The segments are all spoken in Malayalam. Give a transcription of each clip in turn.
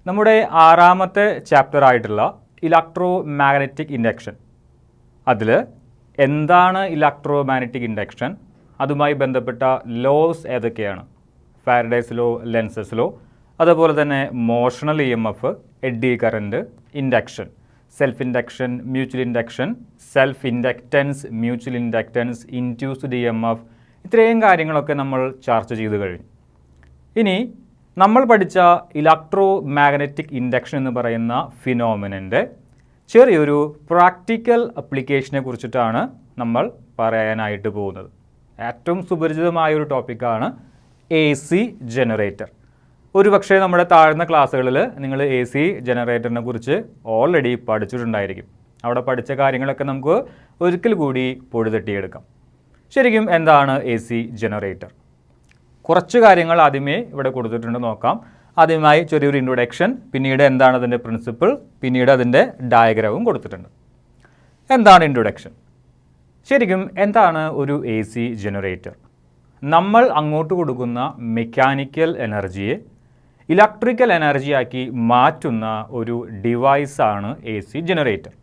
നമ്മുടെ ആറാമത്തെ ചാപ്റ്റർ ആയിട്ടുള്ള ഇലക്ട്രോ മാഗ്നറ്റിക് ഇൻഡക്ഷൻ, അതിൽ എന്താണ് ഇലക്ട്രോ മാഗ്നറ്റിക് ഇൻഡക്ഷൻ, അതുമായി ബന്ധപ്പെട്ട ലോസ് ഏതൊക്കെയാണ്, ഫാരഡേസ് ലോ, ലെൻസസ് ലോ, അതുപോലെ തന്നെ motional EMF, eddy current, induction, self induction, mutual induction, self inductance, mutual inductance, induced EMF, ഇത്രയും കാര്യങ്ങളൊക്കെ നമ്മൾ ചർച്ച ചെയ്തു കഴിഞ്ഞു. ഇനി നമ്മൾ പഠിച്ച ഇലക്ട്രോ മാഗ്നറ്റിക് ഇൻഡക്ഷൻ എന്ന് പറയുന്ന ഫിനോമിനൻ്റെ ചെറിയൊരു പ്രാക്ടിക്കൽ അപ്ലിക്കേഷനെ കുറിച്ചിട്ടാണ് നമ്മൾ പറയാനായിട്ട് പോകുന്നത്. ഏറ്റവും സുപരിചിതമായൊരു ടോപ്പിക്കാണ് AC ജനറേറ്റർ. ഒരുപക്ഷെ നമ്മുടെ താഴ്ന്ന ക്ലാസ്സുകളിൽ നിങ്ങൾ AC ജനറേറ്ററിനെ കുറിച്ച് ഓൾറെഡി പഠിച്ചിട്ടുണ്ടായിരിക്കും. അവിടെ പഠിച്ച കാര്യങ്ങളൊക്കെ നമുക്ക് ഒരിക്കൽ കൂടി പൊടിതട്ടിയെടുക്കാം. ശരിക്കും എന്താണ് AC ജനറേറ്റർ? കുറച്ച് കാര്യങ്ങൾ ആദ്യമേ ഇവിടെ കൊടുത്തിട്ടുണ്ട്, നോക്കാം. ആദ്യമായി ചെറിയൊരു ഇൻട്രൊഡക്ഷൻ, പിന്നീട് എന്താണ് അതിൻ്റെ പ്രിൻസിപ്പിൾ, പിന്നീട് അതിൻ്റെ ഡയഗ്രാമും കൊടുത്തിട്ടുണ്ട്. എന്താണ് ഇൻട്രൊഡക്ഷൻ? ശരിക്കും എന്താണ് ഒരു AC ജനറേറ്റർ? നമ്മൾ അങ്ങോട്ട് കൊടുക്കുന്ന മെക്കാനിക്കൽ എനർജിയെ ഇലക്ട്രിക്കൽ എനർജിയാക്കി മാറ്റുന്ന ഒരു ഡിവൈസാണ് AC ജനറേറ്റർ.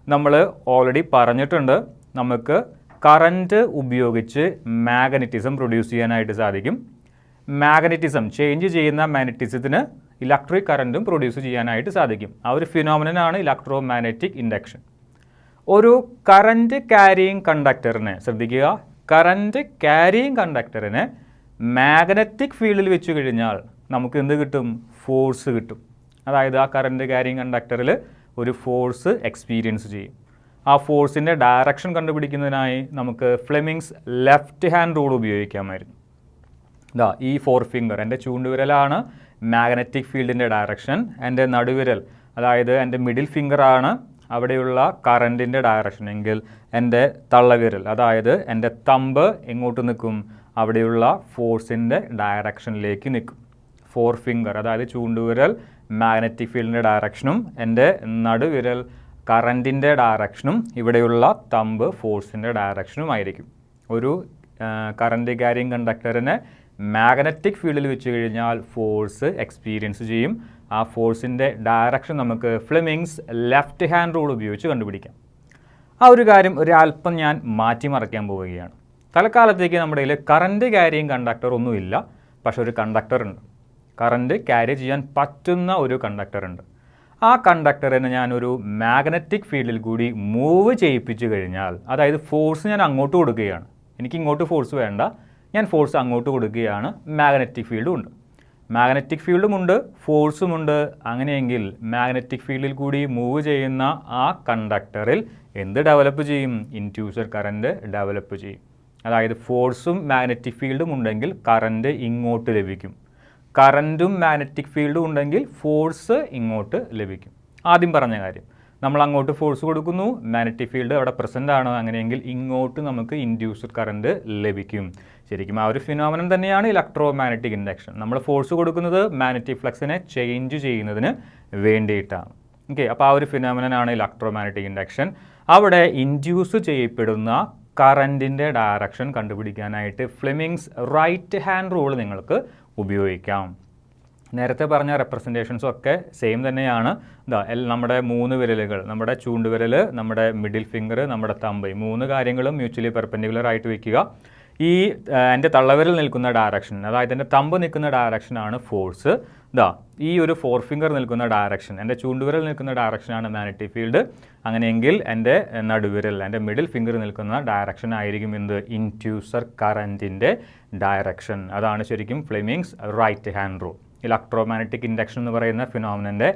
നമ്മൾ ഓൾറെഡി പറഞ്ഞിട്ടുണ്ട്, നമുക്ക് കറൻറ്റ് ഉപയോഗിച്ച് മാഗ്നറ്റിസം പ്രൊഡ്യൂസ് ചെയ്യാനായിട്ട് സാധിക്കും. മാഗ്നറ്റിസം ചേഞ്ച് ചെയ്യുന്ന മാഗ്നറ്റിസത്തിന് ഇലക്ട്രിക് കറൻറ്റും പ്രൊഡ്യൂസ് ചെയ്യാനായിട്ട് സാധിക്കും. ആ ഒരു ഫിനോമിനനാണ് ഇലക്ട്രോ മാഗ്നറ്റിക് ഇൻഡക്ഷൻ. ഒരു കറൻറ്റ് ക്യാരിയിങ് കണ്ടക്ടറിനെ ശ്രദ്ധിക്കുക, കറൻറ്റ് ക്യാരിയിങ് കണ്ടക്ടറിനെ മാഗ്നറ്റിക് ഫീൽഡിൽ വെച്ച് കഴിഞ്ഞാൽ നമുക്ക് എന്ത് കിട്ടും? ഫോഴ്സ് കിട്ടും. അതായത് ആ കറൻറ്റ് ക്യാരിയിങ് കണ്ടക്ടറിൽ ഒരു ഫോഴ്സ് എക്സ്പീരിയൻസ് ചെയ്യും. ആ ഫോഴ്സിൻ്റെ ഡയറക്ഷൻ കണ്ടുപിടിക്കുന്നതിനായി നമുക്ക് ഫ്ലെമിങ്സ് ലെഫ്റ്റ് ഹാൻഡ് റൂൾ ഉപയോഗിക്കാമായിരുന്നു. ഈ 4 ഫിംഗർ, എൻ്റെ ചൂണ്ടുവിരലാണ് മാഗ്നറ്റിക് ഫീൽഡിൻ്റെ ഡയറക്ഷൻ, എൻ്റെ നടുവിരൽ അതായത് എൻ്റെ മിഡിൽ ഫിംഗറാണ് അവിടെയുള്ള കറൻറ്റിൻ്റെ ഡയറക്ഷൻ എങ്കിൽ എൻ്റെ തള്ളവിരൽ അതായത് എൻ്റെ തമ്പ് എങ്ങോട്ട് നിൽക്കും? അവിടെയുള്ള ഫോഴ്സിൻ്റെ ഡയറക്ഷനിലേക്ക് നിൽക്കും. 4 ഫിംഗർ അതായത് ചൂണ്ടുവിരൽ മാഗ്നറ്റിക് ഫീൽഡിൻ്റെ ഡയറക്ഷനും എൻ്റെ നടുവിരൽ കറൻറ്റിൻ്റെ ഡയറക്ഷനും ഇവിടെയുള്ള തമ്പ് ഫോഴ്സിൻ്റെ ഡയറക്ഷനുമായിരിക്കും. ഒരു കറൻറ്റ് ക്യാരിയിങ് കണ്ടക്ടറിനെ മാഗ്നറ്റിക് ഫീൽഡിൽ വെച്ച് കഴിഞ്ഞാൽ ഫോഴ്സ് എക്സ്പീരിയൻസ് ചെയ്യും. ആ ഫോഴ്സിൻ്റെ ഡയറക്ഷൻ നമുക്ക് ഫ്ലെമിങ്സ് ലെഫ്റ്റ് ഹാൻഡ് റൂൾ ഉപയോഗിച്ച് കണ്ടുപിടിക്കാം. ആ ഒരു കാര്യം ഒരല്പം ഞാൻ മാറ്റിമറിക്കാൻ പോവുകയാണ്. തൽക്കാലത്തേക്ക് നമ്മുടെ കയ്യിൽ കറൻറ്റ് ക്യാരിയിങ് കണ്ടക്ടർ ഒന്നുമില്ല, പക്ഷെ ഒരു കണ്ടക്ടർ ഉണ്ട്. കറൻറ്റ് ക്യാരി ചെയ്യാൻ പറ്റുന്ന ഒരു കണ്ടക്ടർ ഉണ്ട്. ആ കണ്ടക്ടറിനെ ഞാനൊരു മാഗ്നറ്റിക് ഫീൽഡിൽ കൂടി മൂവ് ചെയ്യിപ്പിച്ചു കഴിഞ്ഞാൽ, അതായത് ഫോഴ്സ് ഞാൻ അങ്ങോട്ട് കൊടുക്കുകയാണ്, എനിക്ക് ഇങ്ങോട്ട് ഫോഴ്സ് വേണ്ട, ഞാൻ ഫോഴ്സ് അങ്ങോട്ട് കൊടുക്കുകയാണ്, മാഗ്നറ്റിക് ഫീൽഡും ഉണ്ട്. മാഗ്നറ്റിക് ഫീൽഡുമുണ്ട്, ഫോഴ്സുമുണ്ട്. അങ്ങനെയെങ്കിൽ മാഗ്നറ്റിക് ഫീൽഡിൽ കൂടി മൂവ് ചെയ്യുന്ന ആ കണ്ടക്ടറിൽ എന്ത് ഡെവലപ്പ് ചെയ്യും? ഇൻഡ്യൂസർ കറൻറ്റ് ഡെവലപ്പ് ചെയ്യും. അതായത് ഫോഴ്സും മാഗ്നറ്റിക് ഫീൽഡും ഉണ്ടെങ്കിൽ കറൻറ്റ് ഇങ്ങോട്ട് ലഭിക്കും. കറൻറ്റും മാഗ്നറ്റിക് ഫീൽഡും ഉണ്ടെങ്കിൽ ഫോഴ്സ് ഇങ്ങോട്ട് ലഭിക്കും. ആദ്യം പറഞ്ഞ കാര്യം, നമ്മൾ അങ്ങോട്ട് ഫോഴ്സ് കൊടുക്കുന്നു, മാഗ്നറ്റിക് ഫീൽഡ് അവിടെ പ്രസൻ്റ് ആണ്, അങ്ങനെയെങ്കിൽ ഇങ്ങോട്ട് നമുക്ക് ഇൻഡ്യൂസ്ഡ് കറൻറ്റ് ലഭിക്കും. ശരിക്കും ആ ഒരു ഫിനോമിനൻ തന്നെയാണ് ഇലക്ട്രോ മാഗ്നറ്റിക് ഇൻഡക്ഷൻ. നമ്മൾ ഫോഴ്സ് കൊടുക്കുന്നത് മാഗ്നറ്റിക് ഫ്ലക്സിനെ ചേഞ്ച് ചെയ്യുന്നതിന് വേണ്ടിയിട്ടാണ്. ഓക്കെ, അപ്പോൾ ആ ഒരു ഫിനോമിനനാണ് ഇലക്ട്രോ മാഗ്നറ്റിക് ഇൻഡക്ഷൻ. അവിടെ ഇൻഡ്യൂസ് ചെയ്യപ്പെടുന്ന കറൻറ്റിൻ്റെ ഡയറക്ഷൻ കണ്ടുപിടിക്കാനായിട്ട് ഫ്ലെമിങ്സ് റൈറ്റ് ഹാൻഡ് റൂൾ നിങ്ങൾക്ക് ഉപയോഗിക്കാം. നേരത്തെ പറഞ്ഞ റെപ്രസെൻറ്റേഷൻസും ഒക്കെ സെയിം തന്നെയാണ്. നമ്മുടെ 3 വിരലുകൾ, നമ്മുടെ ചൂണ്ടുവിരൽ, നമ്മുടെ മിഡിൽ ഫിംഗർ, നമ്മുടെ തമ്പ്, 3 കാര്യങ്ങളും മ്യൂച്വലി പെർപെൻഡിക്കുലർ ആയിട്ട് വയ്ക്കുക. ഈ എൻ്റെ തള്ളവിരൽ നിൽക്കുന്ന ഡയറക്ഷൻ, അതായത് എൻ്റെ തമ്പ് നിൽക്കുന്ന ഡയറക്ഷനാണ് ഫോഴ്സ്. ഈ ഒരു 4 ഫിംഗർ നിൽക്കുന്ന ഡയറക്ഷൻ, എൻ്റെ ചൂണ്ടുവിരൽ നിൽക്കുന്ന ഡയറക്ഷനാണ് മാഗ്നറ്റിക് ഫീൽഡ്. അങ്ങനെയെങ്കിൽ എൻ്റെ നടുവിരൽ, എൻ്റെ മിഡിൽ ഫിംഗർ നിൽക്കുന്ന ഡയറക്ഷൻ ആയിരിക്കും എന്ത്? ഇൻഡ്യൂസർ കറൻറ്റിൻ്റെ ഡയറക്ഷൻ. അതാണ് ശരിക്കും Fleming's right hand rule. Electro magnetic induction എന്ന് പറയുന്ന ഫിനോമിനൻ്റെ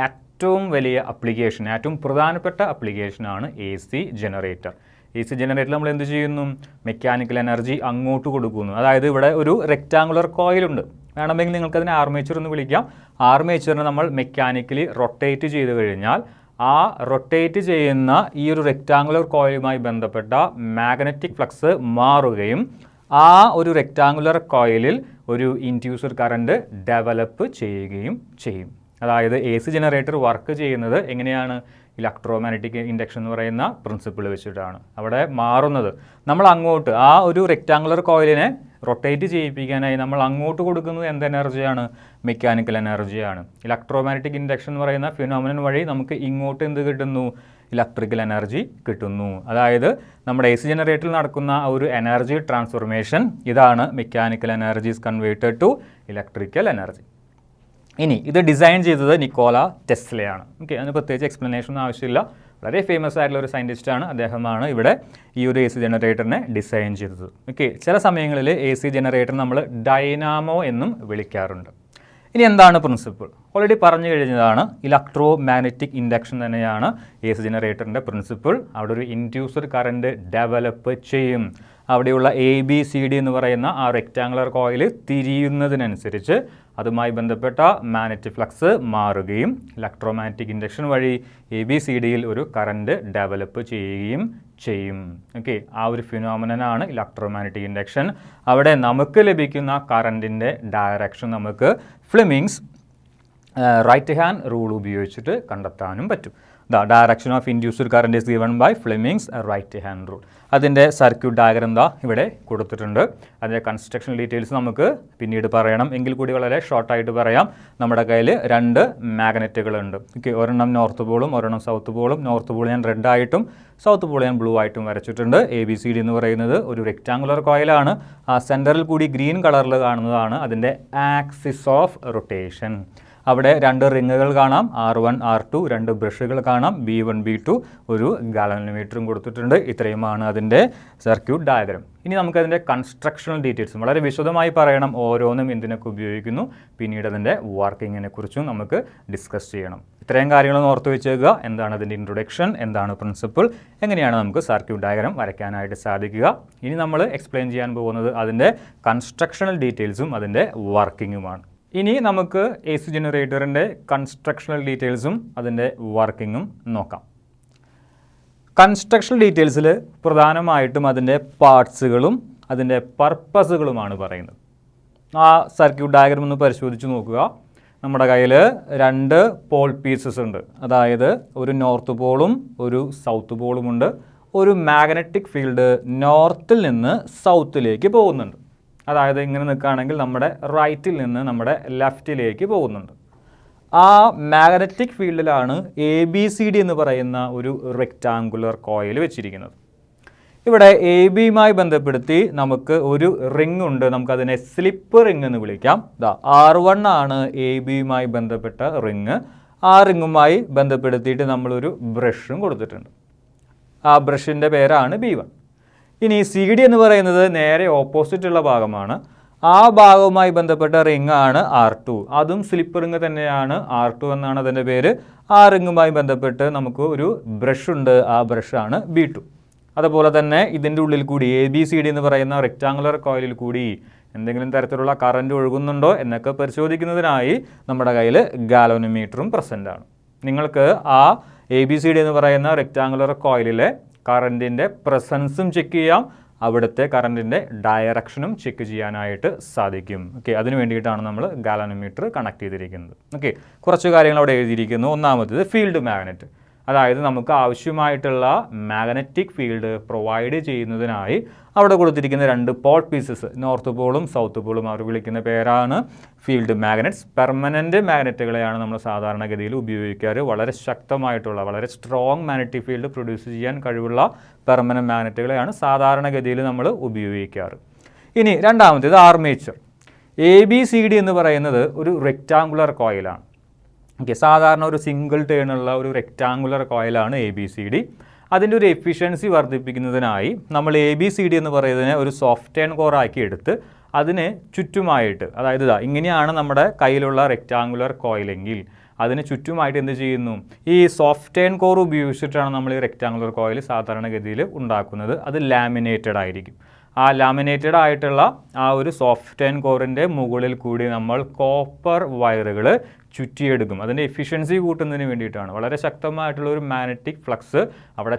ഏറ്റവും വലിയ അപ്ലിക്കേഷൻ, ഏറ്റവും പ്രധാനപ്പെട്ട അപ്ലിക്കേഷനാണ് AC ജനറേറ്റർ. AC ജനറേറ്ററിൽ നമ്മൾ എന്ത് ചെയ്യുന്നു? മെക്കാനിക്കൽ എനർജി അങ്ങോട്ട് കൊടുക്കുന്നു. അതായത് ഇവിടെ ഒരു റെക്റ്റാങ്കുലർ കോയിലുണ്ട്, വേണമെങ്കിൽ നിങ്ങൾക്കതിനെ ആർമേച്ചർ എന്ന് വിളിക്കാം. ആർമേച്ചറിനെ നമ്മൾ മെക്കാനിക്കലി റൊട്ടേറ്റ് ചെയ്ത് കഴിഞ്ഞാൽ ആ റൊട്ടേറ്റ് ചെയ്യുന്ന ഈ ഒരു റെക്റ്റാങ്കുലർ കോയിലുമായി ബന്ധപ്പെട്ട മാഗ്നറ്റിക് ഫ്ലക്സ് മാറുകയും ആ ഒരു റെക്റ്റാങ്കുലർ കോയിലിൽ ഒരു ഇൻഡ്യൂസർ കറൻറ്റ് ഡെവലപ്പ് ചെയ്യുകയും ചെയ്യും. അതായത് AC ജനറേറ്റർ വർക്ക് ചെയ്യുന്നത് എങ്ങനെയാണ്? ഇലക്ട്രോ മാഗ്നറ്റിക് ഇൻഡക്ഷൻ എന്ന് പറയുന്ന പ്രിൻസിപ്പിൾ വെച്ചിട്ടാണ് അവിടെ മാറുന്നത്. നമ്മൾ അങ്ങോട്ട് ആ ഒരു റെക്റ്റാങ്കുലർ കോയിലിനെ റൊട്ടേറ്റ് ചെയ്യിപ്പിക്കാനായി നമ്മൾ അങ്ങോട്ട് കൊടുക്കുന്നത് എന്ത് എനർജിയാണ്? മെക്കാനിക്കൽ എനർജിയാണ്. ഇലക്ട്രോമാഗ്നറ്റിക് ഇൻഡക്ഷൻ എന്ന് പറയുന്ന ഫിനോമിനൻ വഴി നമുക്ക് ഇങ്ങോട്ട് എന്ത് കിട്ടുന്നു? ഇലക്ട്രിക്കൽ എനർജി കിട്ടുന്നു. അതായത് നമ്മുടെ AC ജനറേറ്ററിൽ നടക്കുന്ന ഒരു എനർജി ട്രാൻസ്ഫോർമേഷൻ ഇതാണ് mechanical energy is converted to electrical energy. ഇനി ഇത് ഡിസൈൻ ചെയ്തത് നിക്കോള ടെസ്ലയാണ്. ഓക്കെ, അതിന് പ്രത്യേകിച്ച് എക്സ്പ്ലനേഷൻ ഒന്നും ആവശ്യമില്ല. വളരെ ഫേമസ് ആയിട്ടുള്ള ഒരു സയൻറ്റിസ്റ്റാണ്. അദ്ദേഹമാണ് ഇവിടെ ഈ ഒരു AC ജനറേറ്ററിനെ ഡിസൈൻ ചെയ്തത്. ഓക്കെ, ചില സമയങ്ങളിൽ AC ജനറേറ്റർ നമ്മൾ ഡൈനാമോ എന്നും വിളിക്കാറുണ്ട്. ഇനി എന്താണ് പ്രിൻസിപ്പിൾ? ഓൾറെഡി പറഞ്ഞു കഴിഞ്ഞതാണ്. ഇലക്ട്രോ മാഗ്നറ്റിക് ഇൻഡക്ഷൻ തന്നെയാണ് AC ജനറേറ്ററിൻ്റെ പ്രിൻസിപ്പിൾ. അവിടെ ഒരു ഇൻഡ്യൂസർ കറണ്ട് ഡെവലപ്പ് ചെയ്യും. അവിടെയുള്ള ABCD എന്ന് പറയുന്ന ആ റെക്റ്റാങ്കുലർ കോയിൽ തിരിയുന്നതിനനുസരിച്ച് അതുമായി ബന്ധപ്പെട്ട മാഗ്നറ്റിക് ഫ്ലക്സ് മാറുകയും ഇലക്ട്രോമാഗ്നറ്റിക് ഇൻഡക്ഷൻ വഴി ABCDയിൽ ഒരു കറണ്ട് ഡെവലപ്പ് ചെയ്യുകയും ചെയ്യും. ഓക്കെ, ആ ഒരു ഫിനോമിനനാണ് ഇലക്ട്രോമാഗ്നറ്റിക് ഇൻഡക്ഷൻ. അവിടെ നമുക്ക് ലഭിക്കുന്ന കറണ്ടിൻ്റെ ഡയറക്ഷൻ നമുക്ക് ഫ്ലെമിങ്സ് റൈറ്റ് ഹാൻഡ് റൂൾ ഉപയോഗിച്ചിട്ട് കണ്ടെത്താനും പറ്റും. The direction of induced current is given by Fleming's right hand rule. അതിൻ്റെ സർക്യൂട്ട് ഡയഗ്രം ദാ ഇവിടെ കൊടുത്തിട്ടുണ്ട്. അതിൻ്റെ കൺസ്ട്രക്ഷൻ ഡീറ്റെയിൽസ് നമുക്ക് പിന്നീട് പറയണം. എങ്കിൽ കൂടി വളരെ ഷോർട്ടായിട്ട് പറയാം. നമ്മുടെ കയ്യിൽ 2 മാഗ്നറ്റുകളുണ്ട്. ഓക്കെ, ഒരെണ്ണം നോർത്ത് പോളും ഒരെണ്ണം സൗത്ത് പോളും. നോർത്ത് പോൾ ഞാൻ റെഡ് ആയിട്ടും സൗത്ത് പോൾ ഞാൻ ബ്ലൂ ആയിട്ടും വരച്ചിട്ടുണ്ട്. ABCD എന്ന് പറയുന്നത് ഒരു റെക്റ്റാങ്കുലർ കോയിലാണ്. ആ സെൻറ്ററിൽ കൂടി ഗ്രീൻ കളറിൽ കാണുന്നതാണ് അതിൻ്റെ ആക്സിസ് ഓഫ് റൊട്ടേഷൻ. അവിടെ 2 റിങ്ങുകൾ കാണാം, R1 R2, 2 ബ്രഷുകൾ കാണാം, B1 B2, ഒരു ഗാലനോമീറ്ററും കൊടുത്തിട്ടുണ്ട്. ഇത്രയുമാണ് അതിൻ്റെ സർക്യൂട്ട് ഡയഗ്രം. ഇനി നമുക്കതിൻ്റെ കൺസ്ട്രക്ഷണൽ ഡീറ്റെയിൽസും വളരെ വിശദമായി പറയണം. ഓരോന്നും എന്തിനൊക്കെ ഉപയോഗിക്കുന്നു, പിന്നീട് അതിൻ്റെ വർക്കിങ്ങിനെ കുറിച്ചും നമുക്ക് ഡിസ്കസ് ചെയ്യണം. ഇത്രയും കാര്യങ്ങളൊന്ന് ഓർത്ത് വെച്ചേക്കുക. എന്താണ് അതിൻ്റെ ഇൻട്രൊഡക്ഷൻ, എന്താണ് പ്രിൻസിപ്പിൾ, എങ്ങനെയാണ് നമുക്ക് സർക്യൂട്ട് ഡയഗ്രം വരയ്ക്കാനായിട്ട് സാധിക്കുക. ഇനി നമ്മൾ എക്സ്പ്ലെയിൻ ചെയ്യാൻ പോകുന്നത് അതിൻ്റെ കൺസ്ട്രക്ഷണൽ ഡീറ്റെയിൽസും അതിൻ്റെ വർക്കിങ്ങുമാണ്. ഇനി നമുക്ക് AC ജനറേറ്ററിൻ്റെ കൺസ്ട്രക്ഷണൽ ഡീറ്റെയിൽസും അതിൻ്റെ വർക്കിങ്ങും നോക്കാം. കൺസ്ട്രക്ഷണൽ ഡീറ്റെയിൽസിൽ പ്രധാനമായിട്ടും അതിൻ്റെ പാർട്സുകളും അതിൻ്റെ പർപ്പസുകളുമാണ് പറയുന്നത്. ആ സർക്യൂട്ട് ഡയഗ്രം ഒന്ന് പരിശോധിച്ച് നോക്കുക. നമ്മുടെ കയ്യിൽ 2 പോൾ പീസസ് ഉണ്ട്. അതായത് ഒരു നോർത്ത് പോളും ഒരു സൗത്ത് പോളുമുണ്ട്. ഒരു മാഗ്നറ്റിക് ഫീൽഡ് നോർത്തിൽ നിന്ന് സൗത്തിലേക്ക് പോകുന്നുണ്ട്. അതായത് ഇങ്ങനെ നിൽക്കുകയാണെങ്കിൽ നമ്മുടെ റൈറ്റിൽ നിന്ന് നമ്മുടെ ലെഫ്റ്റിലേക്ക് പോകുന്നുണ്ട്. ആ മാഗ്നറ്റിക് ഫീൽഡിലാണ് ABCD എന്ന് പറയുന്ന ഒരു റെക്റ്റാങ്കുലർ കോയിൽ വെച്ചിരിക്കുന്നത്. ഇവിടെ ABയുമായി ബന്ധപ്പെടുത്തി നമുക്ക് ഒരു റിംഗ് ഉണ്ട്. നമുക്കതിനെ സ്ലിപ്പ് റിംഗ് എന്ന് വിളിക്കാം. R1 ആണ് ABയുമായി ബന്ധപ്പെട്ട റിംഗ്. ആ റിംഗുമായി ബന്ധപ്പെടുത്തിയിട്ട് നമ്മളൊരു ബ്രഷും കൊടുത്തിട്ടുണ്ട്. ആ ബ്രഷിൻ്റെ പേരാണ് B1. ഇനി CD എന്ന് പറയുന്നത് നേരെ ഓപ്പോസിറ്റുള്ള ഭാഗമാണ്. ആ ഭാഗവുമായി ബന്ധപ്പെട്ട റിംഗ് ആണ് R2. അതും സ്ലിപ്പ് റിംഗ് തന്നെയാണ്. R2 എന്നാണ് അതിൻ്റെ പേര്. ആ റിംഗുമായി ബന്ധപ്പെട്ട് നമുക്ക് ഒരു ബ്രഷ് ഉണ്ട്. ആ ബ്രഷാണ് B2. അതുപോലെ തന്നെ ഇതിൻ്റെ ഉള്ളിൽ കൂടി ABCD എന്ന് പറയുന്ന റെക്റ്റാങ്കുലർ കോയിലിൽ കൂടി എന്തെങ്കിലും തരത്തിലുള്ള കറണ്ട് ഒഴുകുന്നുണ്ടോ എന്നൊക്കെ പരിശോധിക്കുന്നതിനായി നമ്മുടെ കയ്യിൽ ഗാലനോമീറ്ററും പ്രസൻ്റാണ്. നിങ്ങൾക്ക് ആ ABCD എന്ന് പറയുന്ന റെക്റ്റാങ്കുലർ കോയിലിലെ കറണ്ടിൻ്റെ പ്രസൻസും ചെക്ക് ചെയ്യാം, അവിടുത്തെ കറണ്ടിൻ്റെ ഡയറക്ഷനും ചെക്ക് ചെയ്യാനായിട്ട് സാധിക്കും. ഓക്കെ, അതിന് വേണ്ടിയിട്ടാണ് നമ്മൾ ഗാലനോമീറ്റർ കണക്ട് ചെയ്തിരിക്കുന്നത്. ഓക്കെ, കുറച്ച് കാര്യങ്ങൾ അവിടെ എഴുതിയിരിക്കുന്നു. ഒന്നാമത്തേത് ഫീൽഡ് മാഗ്നറ്റ്. അതായത് നമുക്ക് ആവശ്യമായിട്ടുള്ള മാഗ്നറ്റിക് ഫീൽഡ് പ്രൊവൈഡ് ചെയ്യുന്നതിനായി അവിടെ കൊടുത്തിരിക്കുന്ന 2 പോൾ പീസസ്, നോർത്ത് പോളും സൗത്ത് പോളും അവർ വിളിക്കുന്ന പേരാണ് ഫീൽഡ് മാഗ്നറ്റ്സ്. പെർമനൻറ്റ് മാഗ്നറ്റുകളെയാണ് നമ്മൾ സാധാരണഗതിയിൽ ഉപയോഗിക്കാറ്. വളരെ ശക്തമായിട്ടുള്ള വളരെ സ്ട്രോങ് മാഗ്നറ്റിക് ഫീൽഡ് പ്രൊഡ്യൂസ് ചെയ്യാൻ കഴിവുള്ള പെർമനൻറ്റ് മാഗ്നറ്റുകളെയാണ് സാധാരണഗതിയിൽ നമ്മൾ ഉപയോഗിക്കാറ്. ഇനി രണ്ടാമത്തേത് ആർമേച്ചർ. ABCD എന്ന് പറയുന്നത് ഒരു റെക്റ്റാങ്കുലർ കോയിലാണ്. ഓക്കെ, സാധാരണ ഒരു സിംഗിൾ ടേണുള്ള ഒരു റെക്റ്റാങ്കുലർ കോയിലാണ് ABCD. അതിൻ്റെ ഒരു എഫിഷ്യൻസി വർദ്ധിപ്പിക്കുന്നതിനായി നമ്മൾ ABCD എന്ന് പറയുന്നതിനെ ഒരു സോഫ്റ്റ് ആൻഡ് കോർ ആക്കി എടുത്ത് അതിന് ചുറ്റുമായിട്ട്, അതായത് ഇങ്ങനെയാണ് നമ്മുടെ കയ്യിലുള്ള റെക്റ്റാങ്കുലർ കോയിലെങ്കിൽ അതിന് ചുറ്റുമായിട്ട് എന്ത് ചെയ്യുന്നു, ഈ സോഫ്റ്റ് ആൻഡ് കോർ ഉപയോഗിച്ചിട്ടാണ് നമ്മൾ ഈ റെക്റ്റാങ്കുലർ കോയിൽ സാധാരണഗതിയിൽ ഉണ്ടാക്കുന്നത്. അത് ലാമിനേറ്റഡ് ആയിരിക്കും. ആ ലാമിനേറ്റഡ് ആയിട്ടുള്ള ആ ഒരു സോഫ്റ്റ് ആൻഡ് കോറിൻ്റെ മുകളിൽ കൂടി നമ്മൾ കോപ്പർ വയറുകൾ ചുറ്റിയെടുക്കും. അതിൻ്റെ എഫിഷ്യൻസി കൂട്ടുന്നതിന് വേണ്ടിയിട്ടാണ്. വളരെ ശക്തമായിട്ടുള്ള ഒരു മാഗ്നറ്റിക് ഫ്ലക്സ് അവിടെ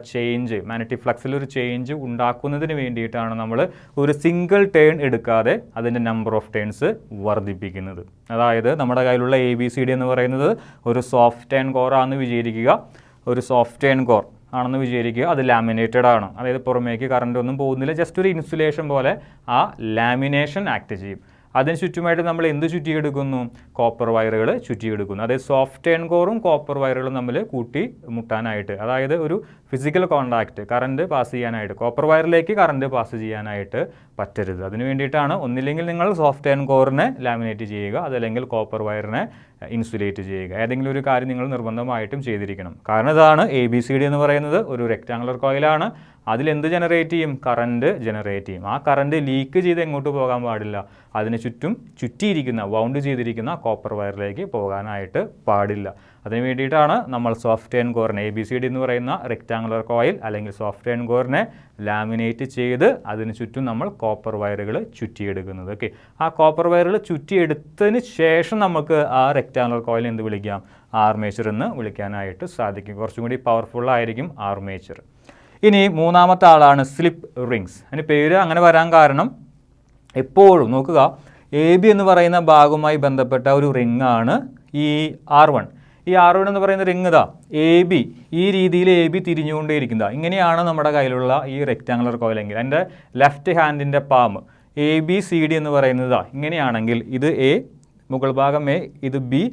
മാഗ്നറ്റിക് ഫ്ലക്സിൽ ഒരു ചേഞ്ച് ഉണ്ടാക്കുന്നതിന് വേണ്ടിയിട്ടാണ് നമ്മൾ ഒരു സിംഗിൾ ടേൺ എടുക്കാതെ അതിൻ്റെ നമ്പർ ഓഫ് ടേൺസ് വർദ്ധിപ്പിക്കുന്നത്. അതായത് നമ്മുടെ കയ്യിലുള്ള ABCD എന്ന് പറയുന്നത് ഒരു സോഫ്റ്റ് ആൻഡ് കോറാണെന്ന് വിചാരിക്കുക. ഒരു സോഫ്റ്റ് ആൻഡ് കോർ, ആണെന്ന് വിചാരിക്കുക, അത് ലാമിനേറ്റഡ് ആണ്, അതായത് പുറമേക്ക് കറണ്ട് ഒന്നും പോകുന്നില്ല, ജസ്റ്റ് ഒരു ഇൻസുലേഷൻ പോലെ ആ ലാമിനേഷൻ ആക്ട് ചെയ്യും. അതിന് ചുറ്റുമായിട്ട് നമ്മൾ എന്ത് ചുറ്റിയെടുക്കുന്നു? കോപ്പർ വയറുകൾ ചുറ്റിയെടുക്കുന്നു. അതായത് സോഫ്റ്റ് അയൺ കോറും കോപ്പർ വയറുകളും തമ്മിൽ കൂട്ടി മുട്ടാനായിട്ട്, അതായത് ഒരു ഫിസിക്കൽ കോണ്ടാക്റ്റ് കറണ്ട് പാസ് ചെയ്യാനായിട്ട്, കോപ്പർ വയറിലേക്ക് കറണ്ട് പാസ് ചെയ്യാനായിട്ട് പറ്റരുത്. അതിന് വേണ്ടിയിട്ടാണ് ഒന്നില്ലെങ്കിൽ നിങ്ങൾ സോഫ്റ്റ് അയൺ കോറിനെ ലാമിനേറ്റ് ചെയ്യുക, അതല്ലെങ്കിൽ കോപ്പർ വയറിനെ ഇൻസുലേറ്റ് ചെയ്യുക. ഏതെങ്കിലും ഒരു കാര്യം നിങ്ങൾ നിർബന്ധമായിട്ടും ചെയ്തിരിക്കണം. കാരണം ഇതാണ് ABCD എന്ന് പറയുന്നത് ഒരു റെക്റ്റാങ്കുലർ കോയിലാണ്. അതിലെന്ത് ജനറേറ്റ് ചെയ്യും? കറണ്ട് ജനറേറ്റ് ചെയ്യും. ആ കറണ്ട് ലീക്ക് ചെയ്ത് എങ്ങോട്ട് പോകാൻ പാടില്ല? അതിന് ചുറ്റും ചുറ്റിയിരിക്കുന്ന വൗണ്ട് ചെയ്തിരിക്കുന്ന കോപ്പർ വയറിലേക്ക് പോകാനായിട്ട് പാടില്ല. അതിന് വേണ്ടിയിട്ടാണ് നമ്മൾ സോഫ്റ്റ് അയൺ കോറിനെ ABCD എന്ന് പറയുന്ന റെക്റ്റാങ്കുലർ കോയിൽ അല്ലെങ്കിൽ സോഫ്റ്റ് അയൺ കോറിനെ ലാമിനേറ്റ് ചെയ്ത് അതിന് ചുറ്റും നമ്മൾ കോപ്പർ വയറുകൾ ചുറ്റിയെടുക്കുന്നത്. ഓക്കെ, ആ കോപ്പർ വയറുകൾ ചുറ്റിയെടുത്തതിന് ശേഷം നമുക്ക് ആ റെക്റ്റാങ്കുലർ കോയിൽ എന്ത് വിളിക്കാം? ആർമേച്ചർ എന്ന് വിളിക്കാനായിട്ട് സാധിക്കും. കുറച്ചും കൂടി പവർഫുള്ളായിരിക്കും ആർമേച്ചർ. ഇനി മൂന്നാമത്തെ ആളാണ് സ്ലിപ്പ് റിങ്സ്. അതിന് പേര് അങ്ങനെ വരാൻ കാരണം എപ്പോഴും നോക്കുക, AB എന്ന് പറയുന്ന ഭാഗവുമായി ബന്ധപ്പെട്ട ഒരു റിംഗ് ആണ് ഈ R1. ഈ R1 എന്ന് പറയുന്ന റിംഗ് ഇതാ AB, ഈ രീതിയിൽ AB തിരിഞ്ഞുകൊണ്ടേയിരിക്കുന്നത്. ഇങ്ങനെയാണ് നമ്മുടെ കയ്യിലുള്ള ഈ റെക്റ്റാങ്കുലർ കോയിലെങ്കിൽ എൻ്റെ ലെഫ്റ്റ് ഹാൻഡിൻ്റെ പാം ABCD എന്ന് പറയുന്നത് ഇങ്ങനെയാണെങ്കിൽ ഇത് A, മുകൾ ഭാഗം A, ഇത് B,